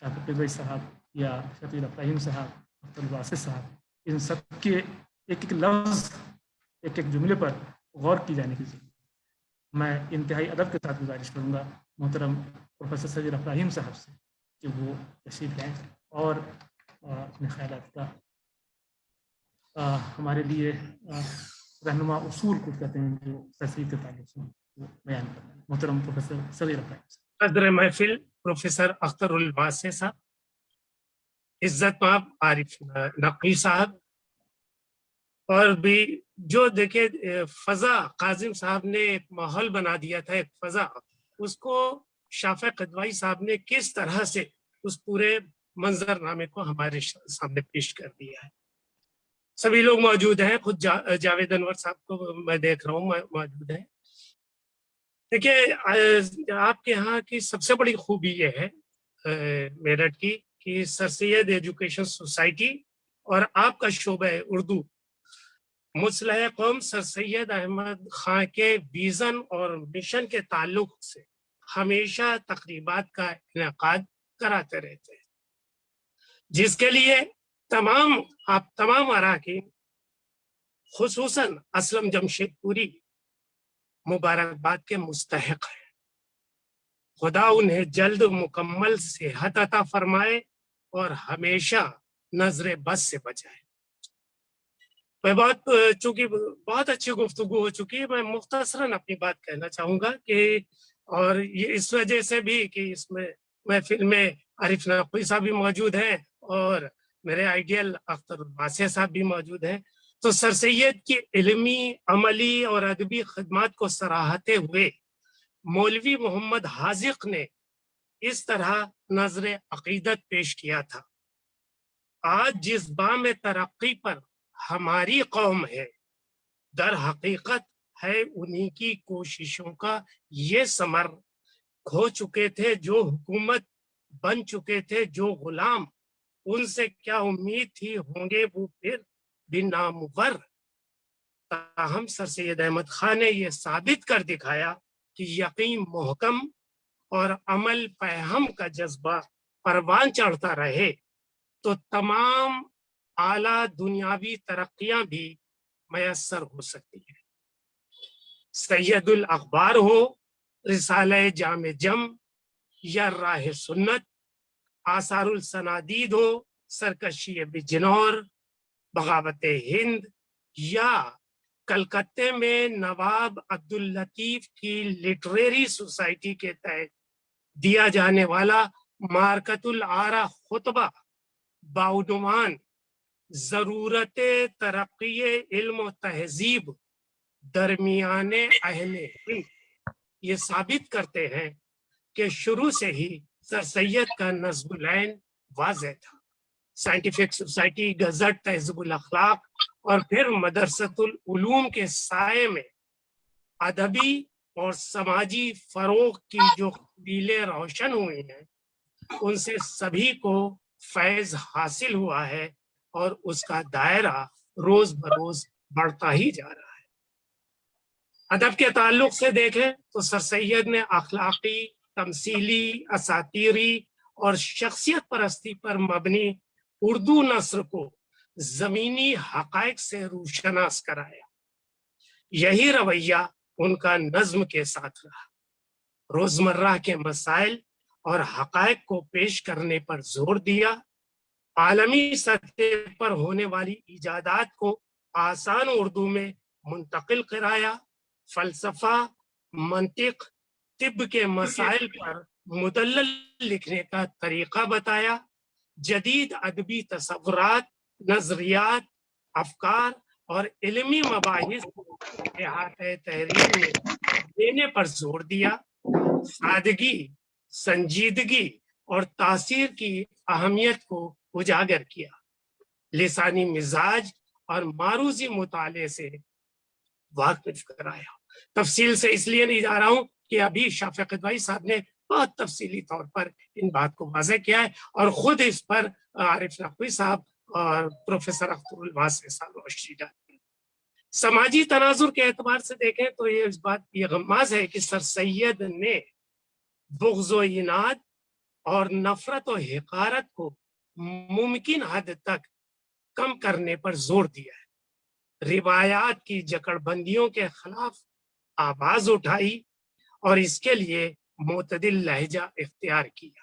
شافق بھائی صاحب یا شفیق افراحیم صاحب، عبدالباسط صاحب، ان سب کے ایک ایک لفظ، ایک ایک جملے پر غور کی جانے کی ضرورت. میں انتہائی ادب کے ساتھ گزارش کروں گا محترم پروفیسر صغیر افراحیم صاحب سے کہ وہ تشریف لائیں اور اپنے خیالات کا ہمارے لیے رہنما اصول کچھ کہتے ہیں جو سرسید کے تعلق سے وہ بیان کرتے ہیں. محترم پروفیسر صغیر ابراہیم صاحب. صدر محفل پروفیسر اختر الواسع صاحب، عزت مآب عارف نقوی صاحب، اور بھی جو دیکھیں فضا قاسم صاحب نے ایک ماحول بنا دیا تھا، ایک فضا، اس کو شافع قدوائی صاحب نے کس طرح سے اس پورے منظرنامے کو ہمارے سامنے پیش کر دیا ہے. سبھی لوگ موجود ہیں، خود جاوید انور صاحب کو میں دیکھ رہا ہوں موجود ہیں. دیکھیے آپ کے ہاں کی سب سے بڑی خوبی یہ ہے میرٹھ کی کہ سر سید ایجوکیشن سوسائٹی اور آپ کا شعبہ اردو مصلح قوم سر سید احمد خان کے ویژن اور مشن کے تعلق سے ہمیشہ تقریبات کا انعقاد کراتے رہتے ہیں، جس کے لیے آپ تمام اراکین خصوصاً اسلم جمشید پوری مبارکباد کے مستحق ہیں. خدا انہیں جلد مکمل صحت عطا فرمائے اور ہمیشہ نظر بد سے بچائے. میں چونکہ بہت اچھی گفتگو ہو چکی ہے، میں مختصراً اپنی بات کہنا چاہوں گا کہ اور یہ اس وجہ سے بھی کہ اس میں محفل میں عارف نقوی صاحب بھی موجود ہیں اور میرے آئیڈیل اختر الواسع صاحب بھی موجود ہیں، تو سر سید کی علمی، عملی اور ادبی خدمات کو سراہتے ہوئے مولوی محمد حاذق نے اس طرح نظر عقیدت پیش کیا تھا: آج جس بام ترقی پر ہماری قوم ہے، در حقیقت ہے انہی کی کوششوں کا یہ ثمر. کھو چکے تھے جو حکومت، بن چکے تھے جو غلام، ان سے کیا امید تھی ہوں گے وہ پھر بھی نامور. تاہم سر سید احمد خان نے یہ ثابت کر دکھایا کہ یقین محکم اور عمل فہم کا جذبہ پروان چڑھتا رہے تو تمام اعلیٰ دنیاوی ترقیاں بھی میسر ہو سکتی ہیں. سید الاخبار ہو، رسالہ جامع جم یا راہ سنت، آثار السنادید ہو، سرکشی بجنور، بغاوت ہند، یا کلکتے میں نواب عبداللطیف کی لٹریری سوسائٹی کے تحت دیا جانے والا مارکت العارہ خطبہ باعنوان ضرورت ترقی علم و تہذیب درمیان اہل ہند، یہ ثابت کرتے ہیں کہ شروع سے ہی سر سید کا نظم العین واضح تھا. سائنٹیفک سوسائٹی، گزٹ، تہذیب الاخلاق اور پھر مدرسۃ العلوم کے سائے میں ادبی اور سماجی فروغ کی جو قبیلیں روشن ہوئی ہیں، ان سے سبھی کو فیض حاصل ہوا ہے اور اس کا دائرہ روز بروز بڑھتا ہی جا رہا ہے. ادب کے تعلق سے دیکھیں تو سر سید نے اخلاقی، تمثیلی، اساطیری اور شخصیت پرستی پر مبنی اردو نثر کو زمینی حقائق سے روشناس کرایا. یہی رویہ ان کا نظم کے ساتھ رہا. روزمرہ کے مسائل اور حقائق کو پیش کرنے پر زور دیا، عالمی سطح پر ہونے والی ایجادات کو آسان اردو میں منتقل کرایا، فلسفہ، منطق، طب کے مسائل پر مدلل لکھنے کا طریقہ بتایا، جدید ادبی تصورات، نظریات، افکار اور علمی مباحث کو احاطۂ تحریر میں دینے پر زور دیا، سادگی، سنجیدگی اور تاثیر کی اہمیت کو اجاگر کیا، لسانی مزاج اور معروضی مطالعے سے واقف کرایا. تفصیل سے اس لیے نہیں جا رہا ہوں کہ ابھی شافع قدوائی صاحب نے بہت تفصیلی طور پر ان بات کو واضح کیا ہے اور خود اس پر عارف نقوی صاحب اور پروفیسر اختر الواسع صاحب روشنی ڈالتے ہیں. سماجی تناظر کے اعتبار سے دیکھیں تو یہ اس بات یہ غماز ہے کہ سر سید نے بغض و عناد اور نفرت و حقارت کو ممکن حد تک کم کرنے پر زور دیا ہے. روایات کی جکڑ بندیوں کے خلاف آواز اٹھائی اور اس کے لیے معتدل لہجہ اختیار کیا.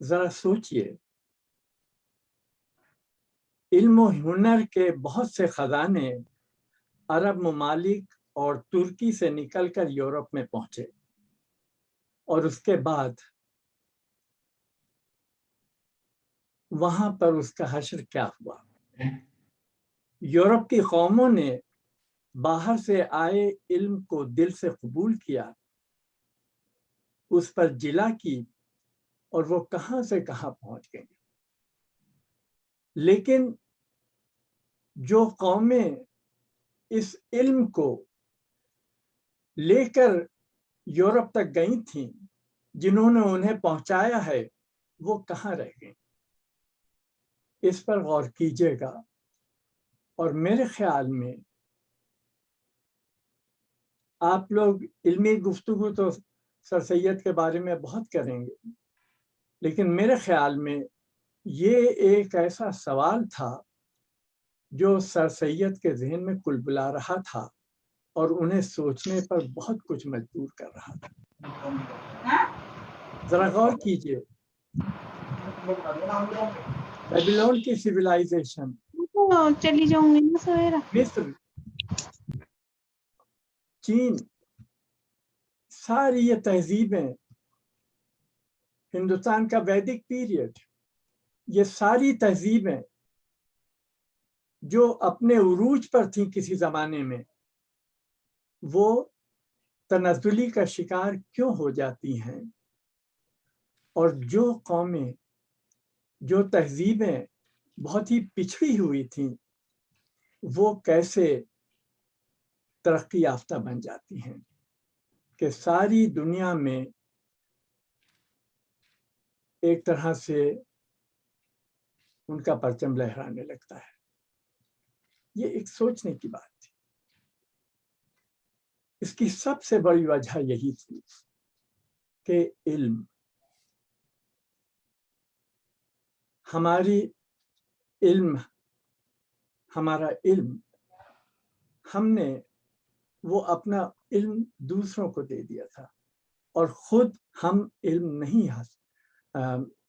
ذرا سوچئے، علم و ہنر کے بہت سے خزانے عرب ممالک اور ترکی سے نکل کر یورپ میں پہنچے، اور اس کے بعد وہاں پر اس کا حشر کیا ہوا؟ یورپ کی قوموں نے باہر سے آئے علم کو دل سے قبول کیا، اس پر جلا کی، اور وہ کہاں سے کہاں پہنچ گئیں۔ لیکن جو قومیں اس علم کو لے کر یورپ تک گئی تھیں، جنہوں نے انہیں پہنچایا ہے، وہ کہاں رہ گئیں؟ اس پر غور کیجیے گا، اور میرے خیال میں آپ لوگ علمی گفتگو تو سر سید کے بارے میں بہت کریں گے، لیکن میرے خیال میں یہ ایک ایسا سوال تھا جو سر سید کے ذہن میں کلبلا رہا تھا اور انہیں سوچنے پر بہت کچھ مجبور کر رہا تھا۔ ذرا غور کیجئے، بیبلون کی سویلائزیشن، چلی جاؤں گی نا سویرا، مصر، چین، ساری یہ تہذیبیں، ہندوستان کا ویدک پیریڈ، یہ ساری تہذیبیں جو اپنے عروج پر تھیں کسی زمانے میں، وہ تنزلی کا شکار کیوں ہو جاتی ہیں؟ اور جو قومیں، جو تہذیبیں بہت ہی پچھڑی ہوئی تھیں، وہ کیسے ترقی یافتہ بن جاتی ہیں کہ ساری دنیا میں ایک طرح سے ان کا پرچم لہرانے لگتا ہے۔ یہ ایک سوچنے کی بات تھی۔ اس کی سب سے بڑی وجہ یہی تھی کہ علم، ہمارا علم، ہم نے وہ اپنا علم دوسروں کو دے دیا تھا، اور خود ہم علم نہیں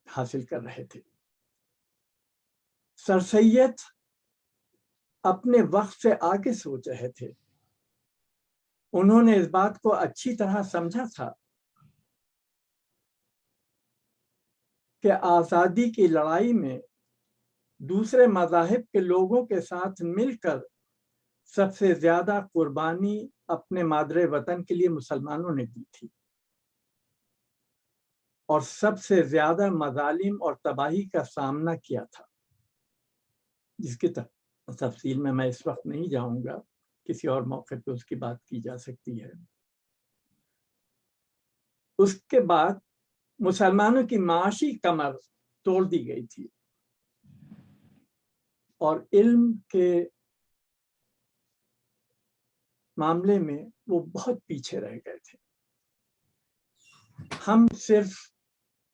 حاصل کر رہے تھے۔ سر سید اپنے وقت سے آگے سوچ رہے تھے۔ انہوں نے اس بات کو اچھی طرح سمجھا تھا کہ آزادی کی لڑائی میں دوسرے مذاہب کے لوگوں کے ساتھ مل کر سب سے زیادہ قربانی اپنے مادر وطن کے لیے مسلمانوں نے دی تھی، اور سب سے زیادہ مظالم اور تباہی کا سامنا کیا تھا، جس کی تفصیل میں اس وقت نہیں جاؤں گا، کسی اور موقع پہ اس کی بات کی جا سکتی ہے۔ اس کے بعد مسلمانوں کی معاشی کمر توڑ دی گئی تھی، اور علم کے معاملے میں وہ بہت پیچھے رہ گئے تھے۔ ہم صرف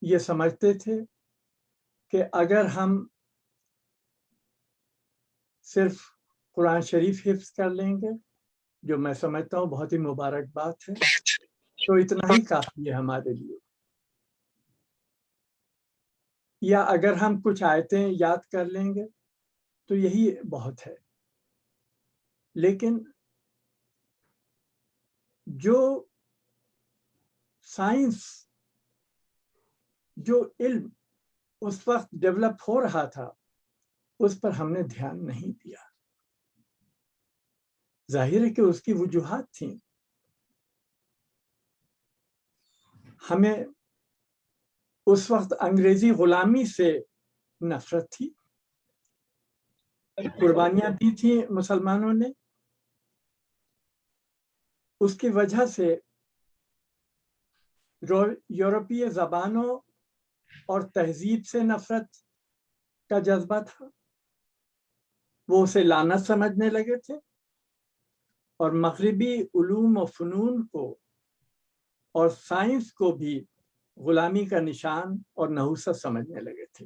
یہ سمجھتے تھے کہ اگر ہم صرف قرآن شریف حفظ کر لیں گے، جو میں سمجھتا ہوں بہت ہی مبارک بات ہے، تو اتنا ہی کافی ہے ہمارے لیے، یا اگر ہم کچھ آیتیں یاد کر لیں گے تو یہی بہت ہے۔ لیکن جو سائنس، جو علم اس وقت ڈیولپ ہو رہا تھا، اس پر ہم نے دھیان نہیں دیا۔ ظاہر ہے کہ اس کی وجوہات تھیں۔ ہمیں اس وقت انگریزی غلامی سے نفرت تھی، قربانیاں دی تھیں مسلمانوں نے، اس کی وجہ سے یورپی زبانوں اور تہذیب سے نفرت کا جذبہ تھا، وہ اسے لعنت سمجھنے لگے تھے، اور مغربی علوم و فنون کو اور سائنس کو بھی غلامی کا نشان اور نحوست سمجھنے لگے تھے،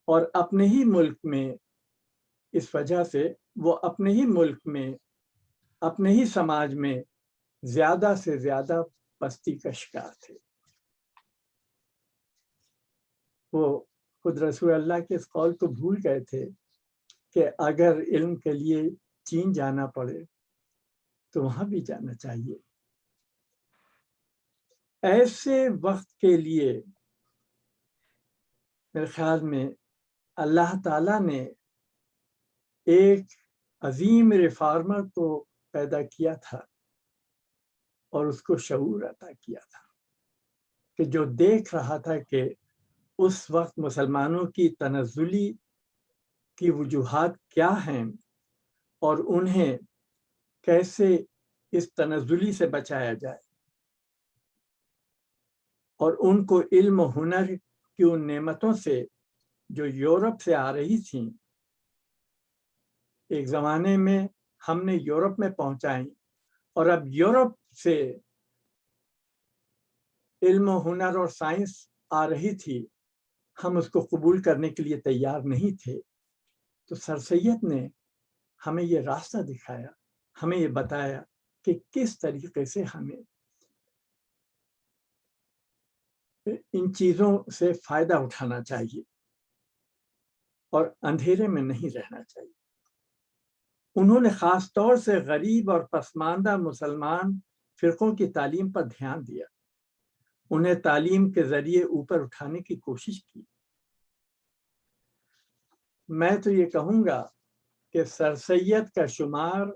اور اپنے ہی ملک میں اس وجہ سے وہ اپنے ہی ملک میں، اپنے ہی سماج میں زیادہ سے زیادہ پستی کا شکار تھے۔ وہ خود رسول اللہ کے اس قول کو بھول گئے تھے کہ اگر علم کے لیے چین جانا پڑے تو وہاں بھی جانا چاہیے. ایسے وقت کے لیے میرے خیال میں اللہ تعالیٰ نے ایک عظیم ریفارمر کو پیدا کیا تھا اور اس کو شعور عطا کیا تھا کہ جو دیکھ رہا تھا کہ اس وقت مسلمانوں کی تنزلی کی وجوہات کیا ہیں اور انہیں کیسے اس تنزلی سے بچایا جائے، اور ان کو علم و ہنر کی ان نعمتوں سے جو یورپ سے آ رہی تھیں. ایک زمانے میں ہم نے یورپ میں پہنچائیں اور اب یورپ سے علم و ہنر اور سائنس آ رہی تھی، ہم اس کو قبول کرنے کے لیے تیار نہیں تھے. تو سر سید نے ہمیں یہ راستہ دکھایا، ہمیں یہ بتایا کہ کس طریقے سے ہمیں ان چیزوں سے فائدہ اٹھانا چاہیے اور اندھیرے میں نہیں رہنا چاہیے. انہوں نے خاص طور سے غریب اور پسماندہ مسلمان فرقوں کی تعلیم پر دھیان دیا، انہیں تعلیم کے ذریعے اوپر اٹھانے کی کوشش کی. میں تو یہ کہوں گا کہ سر سید کا شمار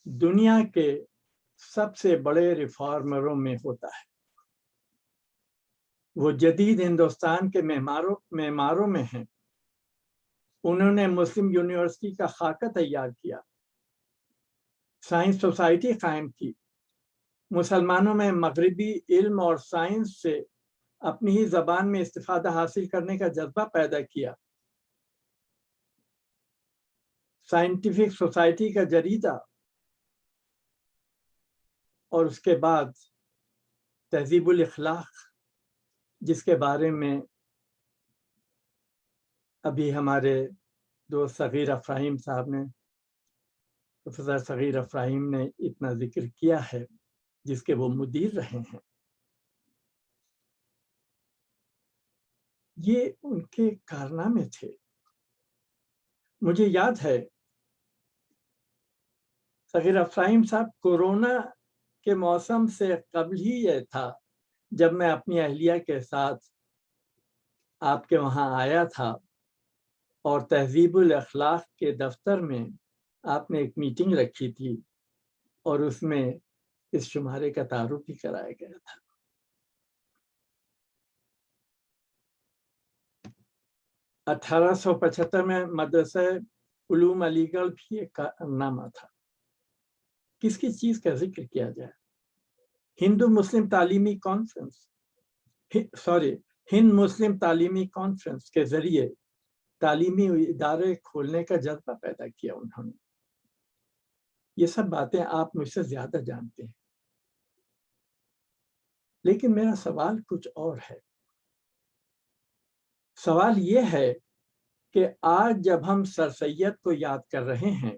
دنیا کے سب سے بڑے ریفارمروں میں ہوتا ہے. وہ جدید ہندوستان کے معماروں میں ہیں. انہوں نے مسلم یونیورسٹی کا خاکہ تیار کیا، سائنس سوسائٹی قائم کی، مسلمانوں میں مغربی علم اور سائنس سے اپنی ہی زبان میں استفادہ حاصل کرنے کا جذبہ پیدا کیا، سائنٹیفک سوسائٹی کا جریدہ، اور اس کے بعد تہذیب الاخلاق، جس کے بارے میں ابھی ہمارے دوست صغیر افراہیم صاحب نے، پروفیسر صغیر افراہیم نے اتنا ذکر کیا ہے، جس کے وہ مدیر رہے ہیں. یہ ان کے کارنامے تھے. مجھے یاد ہے صغیر افراہیم صاحب کورونا کے موسم سے قبل ہی یہ تھا جب میں اپنی اہلیہ کے ساتھ آپ کے وہاں آیا تھا، اور تہذیب الاخلاق کے دفتر میں آپ نے ایک میٹنگ رکھی تھی اور اس میں اس شمارے کا تعارف بھی کرایا گیا تھا. اٹھارہ سو 75 میں مدرسہ علوم علی گڑھ بھی ایک کارنامہ تھا. کس کس چیز کا ذکر کیا جائے؟ ہند مسلم تعلیمی کانفرنس کے ذریعے تعلیمی ادارے کھولنے کا جذبہ پیدا کیا انہوں نے. یہ سب باتیں آپ مجھ سے زیادہ جانتے ہیں، لیکن میرا سوال کچھ اور ہے. سوال یہ ہے کہ آج جب ہم سر سید کو یاد کر رہے ہیں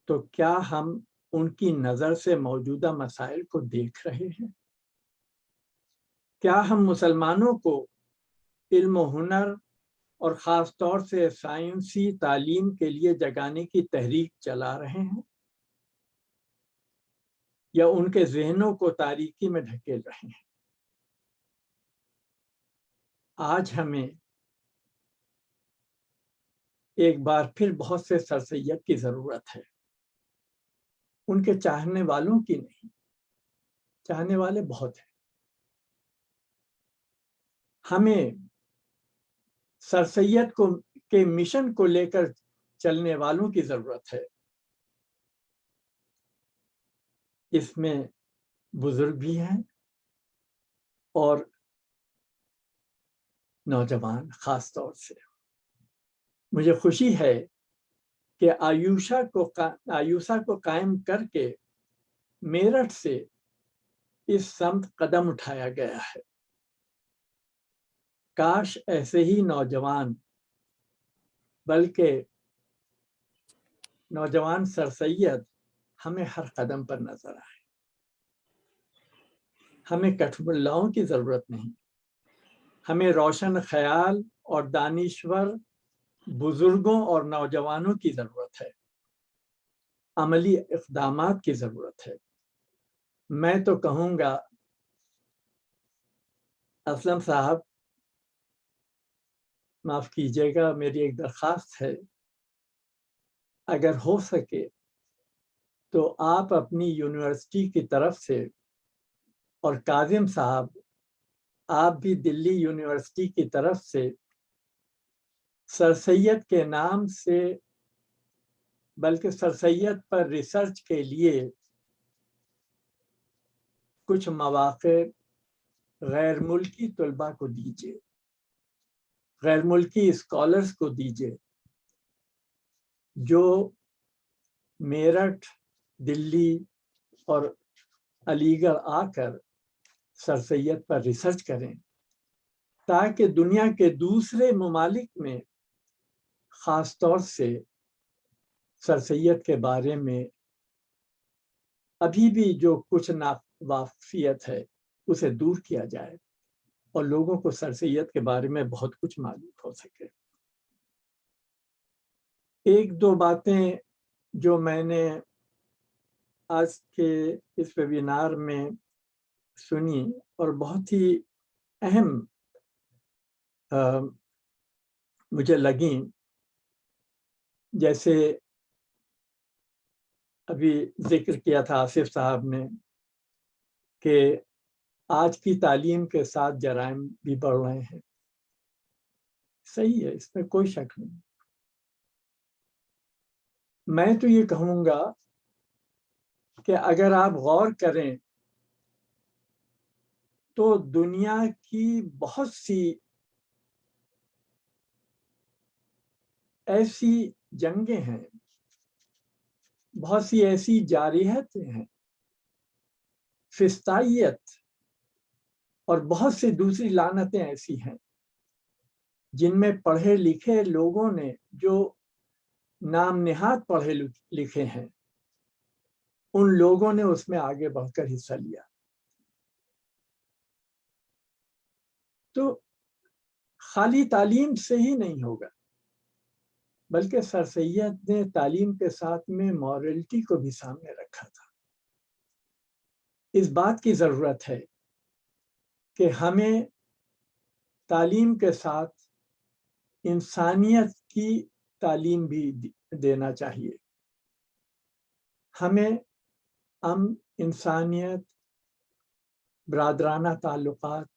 تو کیا ہم ان کی نظر سے موجودہ مسائل کو دیکھ رہے ہیں؟ کیا ہم مسلمانوں کو علم و ہنر اور خاص طور سے سائنسی تعلیم کے لیے جگانے کی تحریک چلا رہے ہیں، یا ان کے ذہنوں کو تاریکی میں ڈھکیل رہے ہیں؟ آج ہمیں ایک بار پھر بہت سے سر سید کی ضرورت ہے. ان کے چاہنے والوں کی نہیں، چاہنے والے بہت ہیں. ہمیں سر سید کے مشن کو لے کر چلنے والوں کی ضرورت ہے. اس میں بزرگ بھی ہیں اور نوجوان خاص طور سے. مجھے خوشی ہے کہ آیوشا کو قائم کر کے میرٹھ سے اس سمت قدم اٹھایا گیا ہے. کاش ایسے ہی نوجوان، بلکہ نوجوان سر سید ہمیں ہر قدم پر نظر آئے. ہمیں کٹھ ملاؤں کی ضرورت نہیں، ہمیں روشن خیال اور دانشور بزرگوں اور نوجوانوں کی ضرورت ہے، عملی اقدامات کی ضرورت ہے۔ میں تو کہوں گا اسلم صاحب، معاف کیجیے گا، میری ایک درخواست ہے، اگر ہو سکے تو آپ اپنی یونیورسٹی کی طرف سے، اور کاظم صاحب آپ بھی دلی یونیورسٹی کی طرف سے سر سید کے نام سے، بلکہ سر سید پر ریسرچ کے لیے کچھ مواقع غیر ملکی طلباء کو دیجیے، غیر ملکی اسکالرز کو دیجیے، جو میرٹھ، دلی اور علی گڑھ آ کر سر سید پر ریسرچ کریں، تاکہ دنیا کے دوسرے ممالک میں خاص طور سے سر سید کے بارے میں ابھی بھی جو کچھ ناواقفیت ہے اسے دور کیا جائے اور لوگوں کو سر سید کے بارے میں بہت کچھ معلوم ہو سکے۔ ایک دو باتیں جو میں نے آج کے اس ویبینار میں سنی اور بہت ہی اہم مجھے لگیں، جیسے ابھی ذکر کیا تھا آصف صاحب نے کہ آج کی تعلیم کے ساتھ جرائم بھی بڑھ رہے ہیں۔ صحیح ہے، اس میں کوئی شک نہیں۔ میں تو یہ کہوں گا کہ اگر آپ غور کریں تو دنیا کی بہت سی ایسی جنگیں ہیں، بہت سی ایسی جارحیتیں ہیں، فسطائیت اور بہت سی دوسری لعنتیں ایسی ہیں جن میں پڑھے لکھے لوگوں نے، جو نام نہاد پڑھے لکھے ہیں، ان لوگوں نے اس میں آگے بڑھ کر حصہ لیا۔ تو خالی تعلیم سے ہی نہیں ہوگا، بلکہ سر سید نے تعلیم کے ساتھ میں مورلٹی کو بھی سامنے رکھا تھا۔ اس بات کی ضرورت ہے کہ ہمیں تعلیم کے ساتھ انسانیت کی تعلیم بھی دینا چاہیے۔ ہمیں انسانیت، برادرانہ تعلقات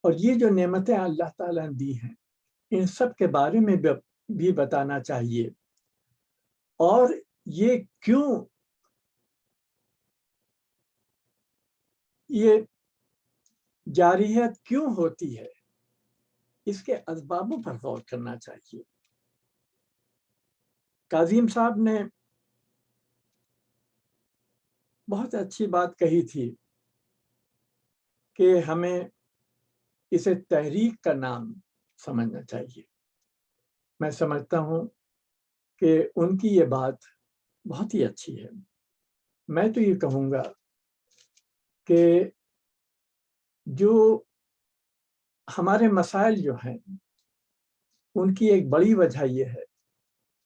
اور یہ جو نعمتیں اللہ تعالیٰ نے دی ہیں، ان سب کے بارے میں بھی بتانا چاہیے، اور یہ کیوں، یہ جارحیت کیوں ہوتی ہے، اس کے اسبابوں پر غور کرنا چاہیے۔ کاظم صاحب نے بہت اچھی بات کہی تھی کہ ہمیں اسے تحریک کا نام سمجھنا چاہیے۔ میں سمجھتا ہوں کہ ان کی یہ بات بہت ہی اچھی ہے۔ میں تو یہ کہوں گا کہ جو ہمارے مسائل جو ہیں، ان کی ایک بڑی وجہ یہ ہے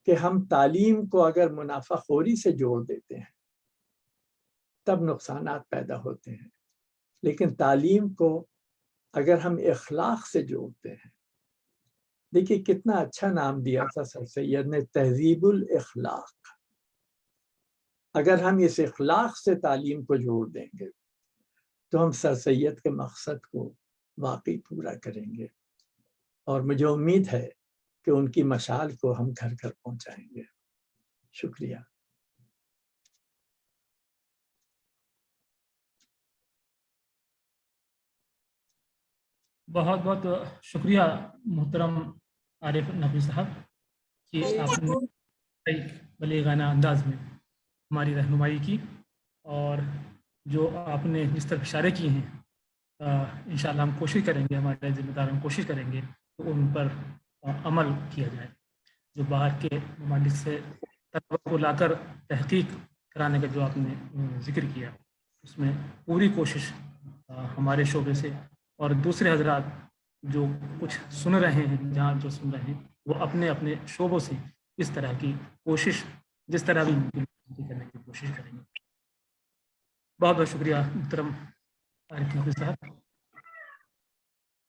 کہ ہم تعلیم کو اگر منافع خوری سے جوڑ دیتے ہیں تب نقصانات پیدا ہوتے ہیں، لیکن تعلیم کو اگر ہم اخلاق سے جوڑتے ہیں، دیکھیے کتنا اچھا نام دیا تھا سر سید نے، تہذیب الاخلاق۔ اگر ہم اس اخلاق سے تعلیم کو جوڑ دیں گے تو ہم سر سید کے مقصد کو واقعی پورا کریں گے، اور مجھے امید ہے کہ ان کی مشعل کو ہم گھر گھر پہنچائیں گے۔ شکریہ۔ بہت بہت شکریہ محترم عارف نقوی صاحب کہ آپ نے بلیغانہ انداز میں ہماری رہنمائی کی، اور جو آپ نے جس طرح اشارے کیے ہیں انشاءاللہ ہم کوشش کریں گے، ہمارے ذمہ دار ہم کوشش کریں گے کہ ان پر عمل کیا جائے۔ جو باہر کے ممالک سے طلباء کو لا کر تحقیق کرانے کا جو آپ نے ذکر کیا، اس میں پوری کوشش ہمارے شعبے سے اور دوسرے حضرات جو کچھ سن رہے ہیں, جہاں جو سن رہے ہیں, وہ اپنے اپنے شعبوں سے اس طرح کی کوشش جس طرح بھی ممکن کرنے کی کوشش کریں گے. بہت بہت شکریہ محترم عارف نقوی صاحب.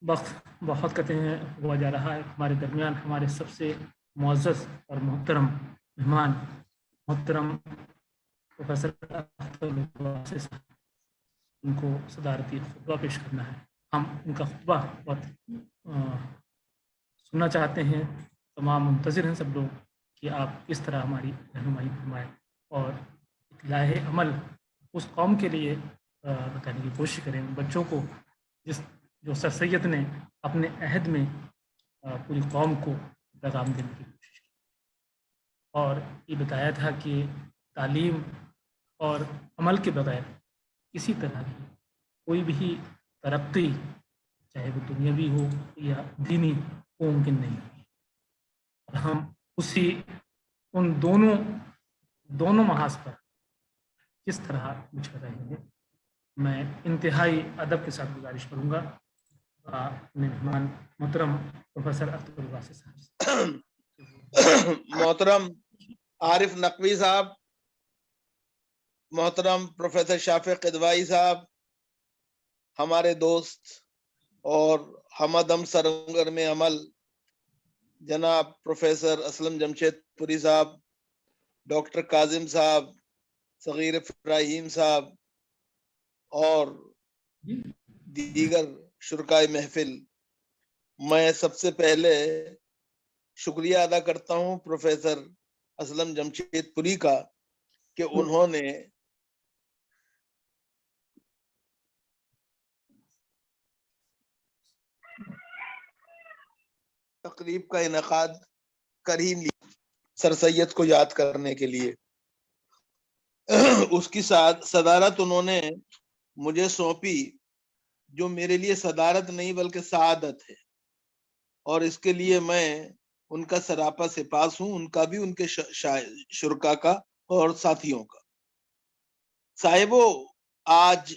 وقت بہت کہتے ہیں ہوا جا رہا ہے. ہمارے درمیان ہمارے سب سے معزز اور محترم مہمان محترم پروفیسر اختر القواسی صاحب, ان کو صدارتی خطبہ پیش کرنا ہے. ہم ان کا خطبہ بہت سننا چاہتے ہیں. تمام منتظر ہیں سب لوگ کہ آپ کس طرح ہماری رہنمائی فرمائیں اور اطلاع عمل اس قوم کے لیے بتانے کی کوشش کریں, بچوں کو, جو سر سید نے اپنے عہد میں پوری قوم کو پیغام دینے کی کوشش کی اور یہ بتایا تھا کہ تعلیم اور عمل کے بغیر کسی طرح کی کوئی بھی ترقی, چاہے وہ دنیاوی ہو یا دینی, وہ ممکن نہیں ہے. اور ہم ان دونوں محاذ پر کس طرح بچھڑ رہے ہیں. میں انتہائی ادب کے ساتھ گزارش کروں گا اپنے مہمان محترم پروفیسر اختر القواسی صاحب. محترم عارف نقوی صاحب, محترم پروفیسر شافق قدوائی صاحب, ہمارے دوست اور ہمدم سرگرم عمل جناب پروفیسر اسلم جمشید پوری صاحب, ڈاکٹر کاظم صاحب, صغیر ابراہیم صاحب اور دیگر شرکائے محفل, میں سب سے پہلے شکریہ ادا کرتا ہوں پروفیسر اسلم جمشید پوری کا کہ انہوں نے تقریب کا انعقاد کر ہی لیا سر سید کو یاد کرنے کے لیے. اس کی صدارت انہوں نے مجھے سونپی, جو میرے لیے صدارت نہیں بلکہ سعادت ہے, اور اس کے لیے میں ان کا سراپا سپاس ہوں, ان کا بھی, ان کے شرکا کا اور ساتھیوں کا. صاحبو, آج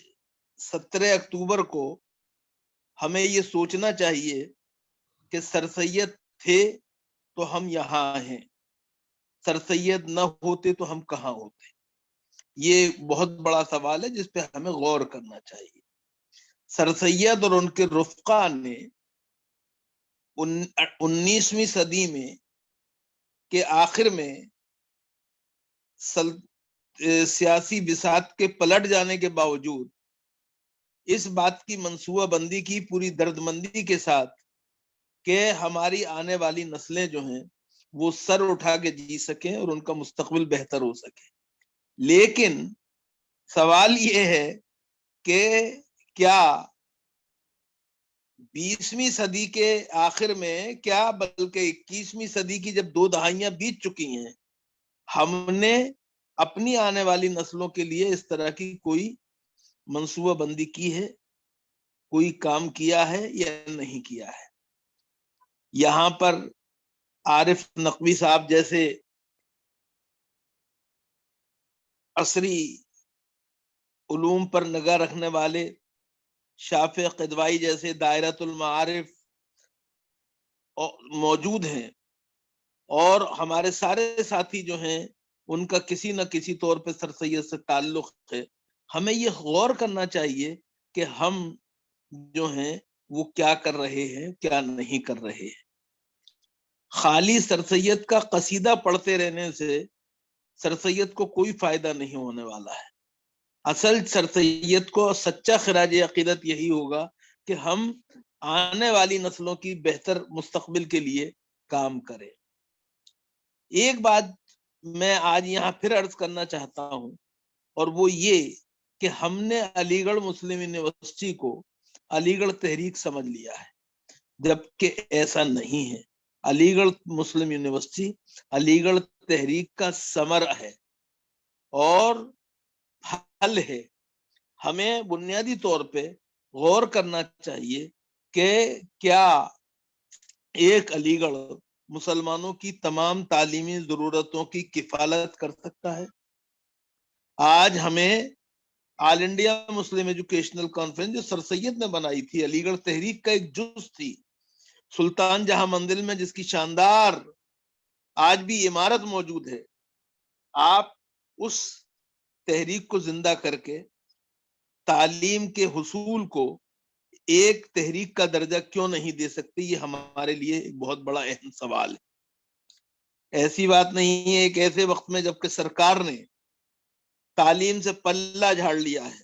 17 اکتوبر کو ہمیں یہ سوچنا چاہیے کہ سر سید تھے تو ہم یہاں ہیں, سر سید نہ ہوتے تو ہم کہاں ہوتے. یہ بہت بڑا سوال ہے جس پہ ہمیں غور کرنا چاہیے. سر سید اور ان کے رفقا نے 19ویں صدی میں کے آخر میں سیاسی بساط کے پلٹ جانے کے باوجود اس بات کی منصوبہ بندی کی پوری درد مندی کے ساتھ کہ ہماری آنے والی نسلیں جو ہیں وہ سر اٹھا کے جی سکیں اور ان کا مستقبل بہتر ہو سکے. لیکن سوال یہ ہے کہ کیا 20ویں صدی کے آخر میں, کیا بلکہ 21ویں صدی کی جب 2 دہائیاں بیت چکی ہیں, ہم نے اپنی آنے والی نسلوں کے لیے اس طرح کی کوئی منصوبہ بندی کی ہے, کوئی کام کیا ہے یا نہیں کیا ہے؟ یہاں پر عارف نقوی صاحب جیسے عصری علوم پر نگاہ رکھنے والے, شافق قدوائی جیسے دائرۃ المعارف موجود ہیں, اور ہمارے سارے ساتھی جو ہیں ان کا کسی نہ کسی طور پہ سر سید سے تعلق ہے. ہمیں یہ غور کرنا چاہیے کہ ہم جو ہیں وہ کیا کر رہے ہیں, کیا نہیں کر رہے ہیں. خالی سر سید کا قصیدہ پڑھتے رہنے سے سر سید کو کوئی فائدہ نہیں ہونے والا ہے. اصل سر سید کو سچا خراج عقیدت یہی ہوگا کہ ہم آنے والی نسلوں کی بہتر مستقبل کے لیے کام کریں. ایک بات میں آج یہاں پھر عرض کرنا چاہتا ہوں, اور وہ یہ کہ ہم نے علی گڑھ مسلم یونیورسٹی کو علی گڑھ تحریک سمجھ لیا ہے, جبکہ ایسا نہیں ہے. علی گڑھ مسلم یونیورسٹی علی گڑھ تحریک کا ثمر ہے اور حل ہے. ہمیں بنیادی طور پہ غور کرنا چاہیے کہ کیا ایک علی گڑھ مسلمانوں کی تمام تعلیمی ضرورتوں کی کفالت کر سکتا ہے. آج ہمیں آل انڈیا مسلم ایجوکیشنل کانفرنس جو سر سید نے بنائی تھی، علی گڑھ تحریک کا ایک جز تھی سلطان جہاں مندر میں، جس کی شاندار آج بھی عمارت موجود ہے، آپ اس تحریک کو زندہ کر کے تعلیم کے حصول کو ایک تحریک کا درجہ کیوں نہیں دے سکتے؟ یہ ہمارے لیے ایک بہت بڑا اہم سوال ہے۔ ایسی بات نہیں ہے، ایک ایسے وقت میں جبکہ سرکار نے تعلیم سے پلہ جھاڑ لیا ہے،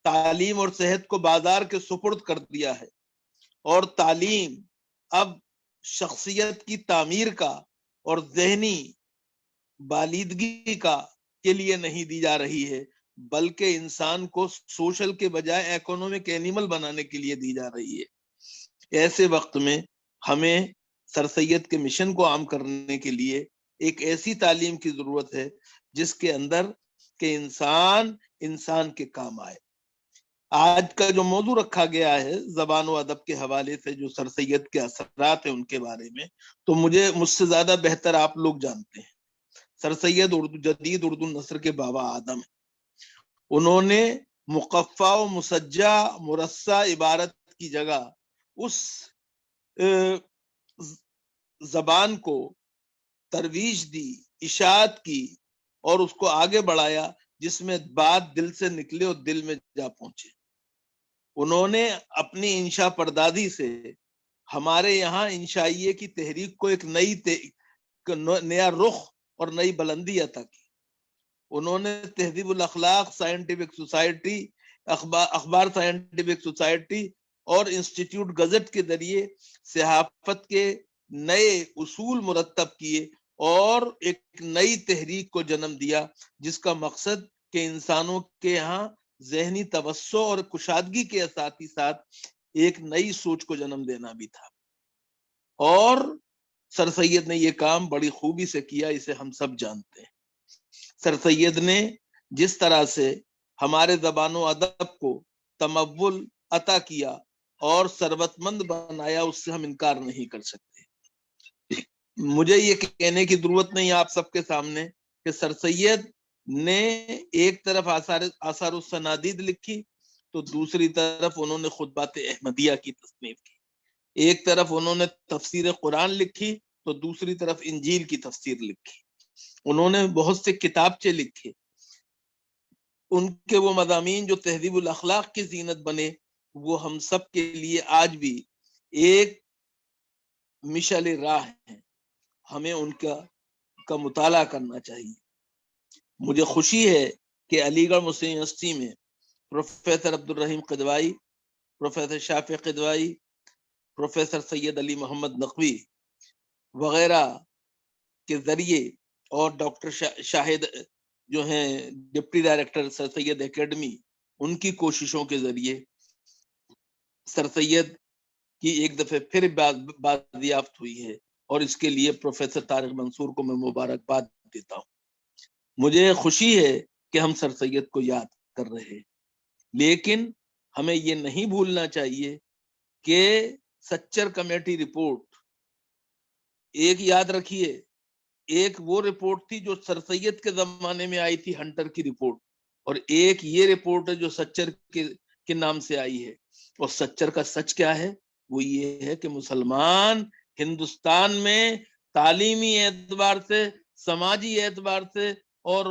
تعلیم اور صحت کو بازار کے سپرد کر دیا ہے، اور تعلیم اب شخصیت کی تعمیر کا اور ذہنی بالیدگی کا کے لیے نہیں دی جا رہی ہے، بلکہ انسان کو سوشل کے بجائے اکنامک اینیمل بنانے کے لیے دی جا رہی ہے۔ ایسے وقت میں ہمیں سر سید کے مشن کو عام کرنے کے لیے ایک ایسی تعلیم کی ضرورت ہے جس کے اندر کہ انسان کے کام آئے۔ آج کا جو موضوع رکھا گیا ہے زبان و ادب کے حوالے سے، جو سر سید کے اثرات ہیں ان کے بارے میں، تو مجھ سے زیادہ بہتر آپ لوگ جانتے ہیں۔ سر سید جدید اردو نثر کے بابا آدم ہیں۔ انہوں نے مقفع و مسجع مرصع عبارت کی جگہ اس زبان کو ترویج دی، اشاعت کی اور اس کو آگے بڑھایا جس میں بات دل سے نکلے اور دل میں جا پہنچے۔ انہوں نے اپنی انشاء پردازی سے ہمارے یہاں انشائیے کی تحریک کو ایک نیا رخ اور نئی بلندی عطا کی۔ انہوں نے تہذیب الاخلاق سائنٹیفک سوسائٹی، اخبار سائنٹیفک سوسائٹی اور انسٹیٹیوٹ گزٹ کے ذریعے صحافت کے نئے اصول مرتب کیے اور ایک نئی تحریک کو جنم دیا، جس کا مقصد کہ انسانوں کے یہاں ذہنی توسع اور کشادگی کے ساتھ ہی ساتھ ایک نئی سوچ کو جنم دینا بھی تھا۔ اور سر سید نے یہ کام بڑی خوبی سے کیا، اسے ہم سب جانتے ہیں۔ سر سید نے جس طرح سے ہمارے زبان و ادب کو تمول عطا کیا اور ثروت مند بنایا، اس سے ہم انکار نہیں کر سکتے۔ مجھے یہ کہنے کی ضرورت نہیں آپ سب کے سامنے کہ سر سید نے ایک طرف آثار السنادید لکھی تو دوسری طرف انہوں نے خطبات احمدیہ کی تصنیف کی، ایک طرف انہوں نے تفسیر قرآن لکھی تو دوسری طرف انجیل کی تفسیر لکھی۔ انہوں نے بہت سے کتابچے لکھے، ان کے وہ مضامین جو تہذیب الاخلاق کی زینت بنے، وہ ہم سب کے لیے آج بھی ایک مشعل راہ ہیں، ہمیں ان کا مطالعہ کرنا چاہیے۔ مجھے خوشی ہے کہ علی گڑھ مسلم یونیورسٹی میں پروفیسر عبد الرحیم قدوائی، پروفیسر شافع قدوائی، پروفیسر سید علی محمد نقوی وغیرہ کے ذریعے اور ڈاکٹر شاہد جو ہیں ڈپٹی ڈائریکٹر سر سید اکیڈمی، ان کی کوششوں کے ذریعے سر سید کی ایک دفعہ پھر بازیافت ہوئی ہے، اور اس کے لیے پروفیسر طارق منصور کو میں مبارکباد دیتا ہوں۔ مجھے خوشی ہے کہ ہم سر سید کو یاد کر رہے ہیں، لیکن ہمیں یہ نہیں بھولنا چاہیے کہ سچر کمیٹی رپورٹ، ایک یاد رکھیے، ایک وہ رپورٹ تھی جو سر سید کے زمانے میں آئی تھی، ہنٹر کی رپورٹ، اور ایک یہ رپورٹ ہے جو سچر کے نام سے آئی ہے۔ اور سچر کا سچ کیا ہے؟ وہ یہ ہے کہ مسلمان ہندوستان میں تعلیمی اعتبار سے، سماجی اعتبار سے اور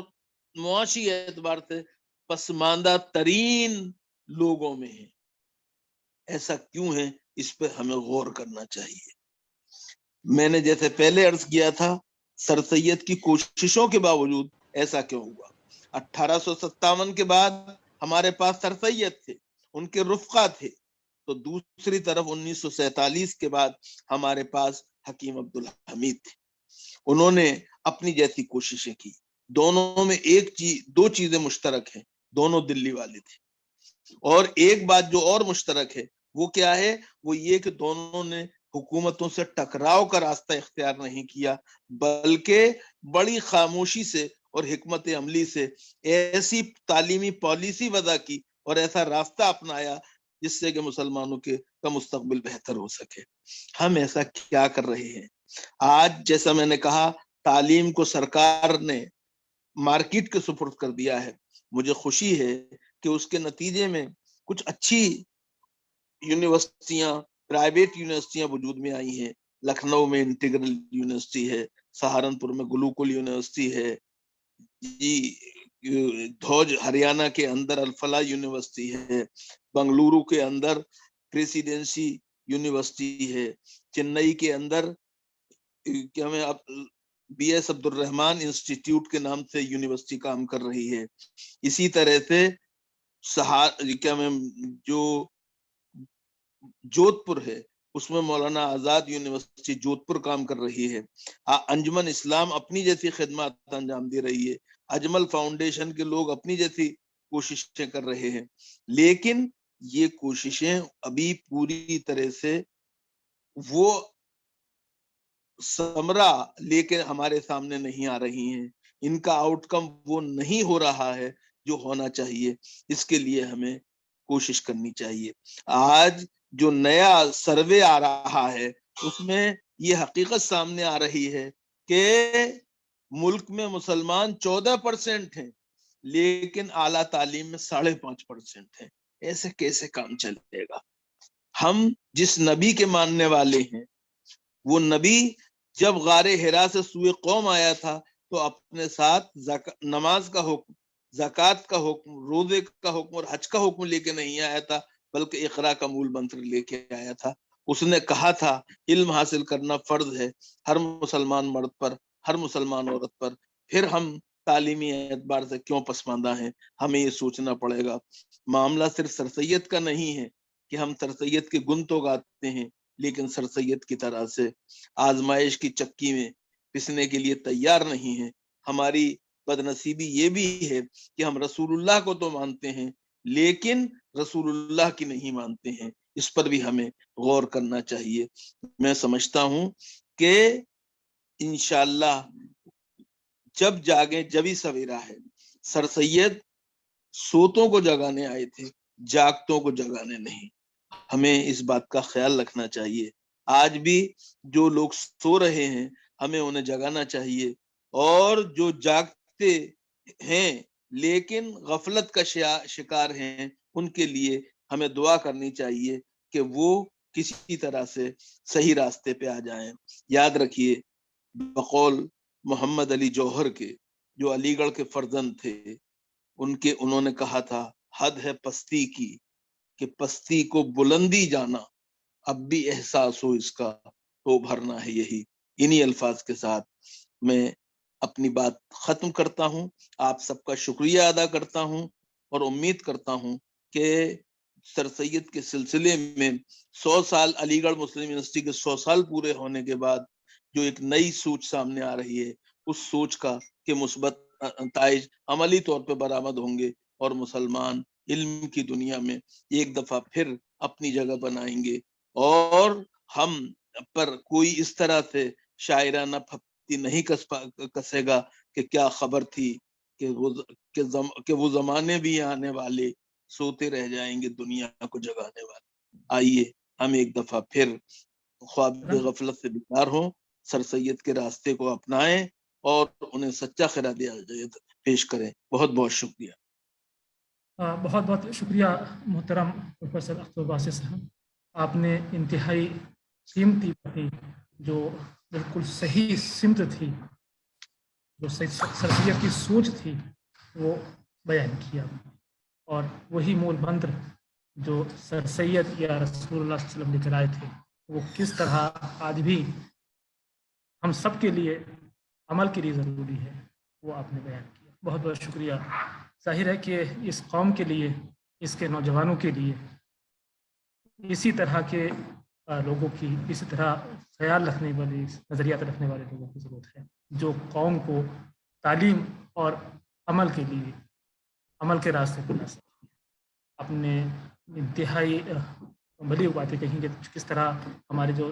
معاشی اعتبار سے پسماندہ ترین لوگوں میں ہیں۔ ایسا کیوں ہے؟ اس پہ ہمیں غور کرنا چاہیے۔ میں نے جیسے پہلے عرض کیا تھا، سر سید کی کوششوں کے باوجود ایسا کیوں ہوا؟ 1857 کے بعد ہمارے پاس سر سید تھے، ان کے رفقا تھے، تو دوسری طرف 1947 کے بعد ہمارے پاس حکیم عبدالحمید تھے۔ انہوں نے اپنی جیسی کوششیں کی، دونوں میں دو چیزیں مشترک ہیں، دونوں دلی والے تھے۔ اور ایک بات جو اور مشترک ہے وہ کیا ہے؟ وہ یہ کہ دونوں نے حکومتوں سے ٹکراؤ کا راستہ اختیار نہیں کیا، بلکہ بڑی خاموشی سے اور حکمت عملی سے ایسی تعلیمی پالیسی وضع کی اور ایسا راستہ اپنایا جس سے کہ مسلمانوں کا مستقبل بہتر ہو سکے۔ ہم ایسا کیا کر رہے ہیں؟ آج جیسا میں نے کہا، تعلیم کو سرکار نے مارکیٹ کے سپرد کر دیا ہے۔ مجھے خوشی ہے کہ اس کے نتیجے میں کچھ اچھی یونیورسٹیاں، پرائیویٹ یونیورسٹیاں وجود میں آئی ہیں. لکھنؤ میں انٹیگرل یونیورسٹی ہے، سہارنپور میں گلوکل یونیورسٹی ہے جی، دھوج ہریانہ کے اندر الفلاح یونیورسٹی ہے، بنگلورو کے اندر پریسیڈنسی یونیورسٹی ہے، چنئی کے اندر کیا میں بی ایس عبد الرحمان انسٹیٹیوٹ کے نام سے یونیورسٹی کام کر رہی ہے. اسی طرح سے کیا میں جو جودھ پور ہے اس میں مولانا آزاد یونیورسٹی جودھ پور کام کر رہی ہے. انجمن اسلام اپنی جیسی خدمات انجام دے رہی ہے، اجمل فاؤنڈیشن کے لوگ اپنی جیسی کوششیں کر رہے ہیں، لیکن یہ کوششیں ابھی پوری طرح سے وہ ثمرہ لے کے ہمارے سامنے نہیں آ رہی ہیں، ان کا آؤٹ کم وہ نہیں ہو رہا ہے جو ہونا چاہیے. اس کے لیے ہمیں کوشش کرنی چاہیے. آج جو نیا سروے آ رہا ہے اس میں یہ حقیقت سامنے آ رہی ہے کہ ملک میں مسلمان 14% ہیں لیکن اعلیٰ تعلیم میں 5.5% ہیں. ایسے کیسے کام چلے گا؟ ہم جس نبی کے ماننے والے ہیں وہ نبی جب غار حرا سے سوئے قوم آیا تھا تو اپنے ساتھ نماز کا حکم، زکوٰۃ کا حکم، روزے کا حکم اور حج کا حکم لے کے نہیں آیا تھا، بلکہ اقرا کا مول منتر لے کے آیا تھا. اس نے کہا تھا علم حاصل کرنا فرض ہے ہر مسلمان مرد پر، ہر مسلمان عورت پر. پھر ہم تعلیمی اعتبار سے کیوں پسماندہ ہیں؟ ہمیں یہ سوچنا پڑے گا. معاملہ صرف سر سید کا نہیں ہے کہ ہم سر سید کے گن تو گاتے ہیں لیکن سر سید کی طرح سے آزمائش کی چکی میں پسنے کے لیے تیار نہیں ہے. ہماری بدنصیبی یہ بھی ہے کہ ہم رسول اللہ کو تو مانتے ہیں لیکن رسول اللہ کی نہیں مانتے ہیں. اس پر بھی ہمیں غور کرنا چاہیے. میں سمجھتا ہوں کہ انشاءاللہ جب جاگیں جبھی سویرا ہے. سر سید سوتوں کو جگانے آئے تھے، جاگتوں کو جگانے نہیں. ہمیں اس بات کا خیال رکھنا چاہیے. آج بھی جو لوگ سو رہے ہیں ہمیں انہیں جگانا چاہیے، اور جو جاگتے ہیں لیکن غفلت کا شکار ہیں ان کے لیے ہمیں دعا کرنی چاہیے کہ وہ کسی طرح سے صحیح راستے پہ آ جائیں. یاد رکھیے بقول محمد علی جوہر کے جو علی گڑھ کے فرزند تھے، انہوں نے کہا تھا حد ہے پستی کی کہ پستی کو بلندی جانا، اب بھی احساس ہو اس کا تو بھرنا ہے یہی. انہی الفاظ کے ساتھ میں اپنی بات ختم کرتا ہوں. آپ سب کا شکریہ ادا کرتا ہوں اور امید کرتا ہوں کہ سر سید کے سلسلے میں 100 سال علی گڑھ مسلم یونیورسٹی کے 100 سال پورے ہونے کے بعد جو ایک نئی سوچ سامنے آ رہی ہے اس سوچ کا کہ مثبت نتائج عملی طور پہ برآمد ہوں گے اور مسلمان علم کی دنیا میں ایک دفعہ پھر اپنی جگہ بنائیں گے، اور ہم پر کوئی اس طرح سے شاعرانہ پھپتی نہیں کسے گا کہ کیا خبر تھی کہ وہ زمانے بھی آنے والے سوتے رہ جائیں گے دنیا کو جگانے والے. آئیے ہم ایک دفعہ پھر خواب غفلت سے بیدار ہوں، سر سید کے راستے کو اپنائیں اور انہیں سچا خراج عقیدت پیش کریں. بہت بہت شکریہ. بہت بہت شکریہ محترم پروفیسر اختر باسط صاحب. آپ نے انتہائی قیمتی باتیں جو بالکل صحیح سمت تھی، جو سر سید کی سوچ تھی وہ بیان کیا، اور وہی مول منتر جو سر سید یا رسول اللہ صلی اللہ علیہ وسلم لے کر آئے تھے وہ کس طرح آج بھی ہم سب کے لیے عمل کے لیے ضروری ہے وہ آپ نے بیان کیا. بہت بہت شکریہ. ظاہر ہے کہ اس قوم کے لیے، اس کے نوجوانوں کے لیے اسی طرح کے لوگوں کی، اسی طرح خیال رکھنے والے، نظریات رکھنے والے لوگوں کی ضرورت ہے جو قوم کو تعلیم اور عمل کے لیے، عمل کے راستے پر لا سکتے ہیں. اپنے انتہائی بڑی باتیں کہیں گے کس طرح ہمارے جو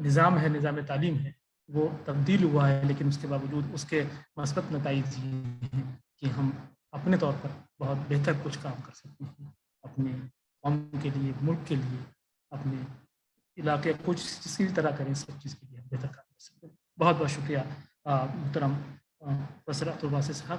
نظام ہے، نظام تعلیم ہے وہ تبدیل ہوا ہے، لیکن اس کے باوجود اس کے مثبت نتائج یہ ہیں کہ ہم اپنے طور پر بہت بہتر کچھ کام کر سکتے ہیں اپنے قوم کے لیے، ملک کے لیے، اپنے علاقے کچھ کسی بھی طرح کریں سب چیز کے لیے ہم بہتر کام کر سکتے ہیں. بہت بہت شکریہ محترم پروفیسر اختر باسط صاحب.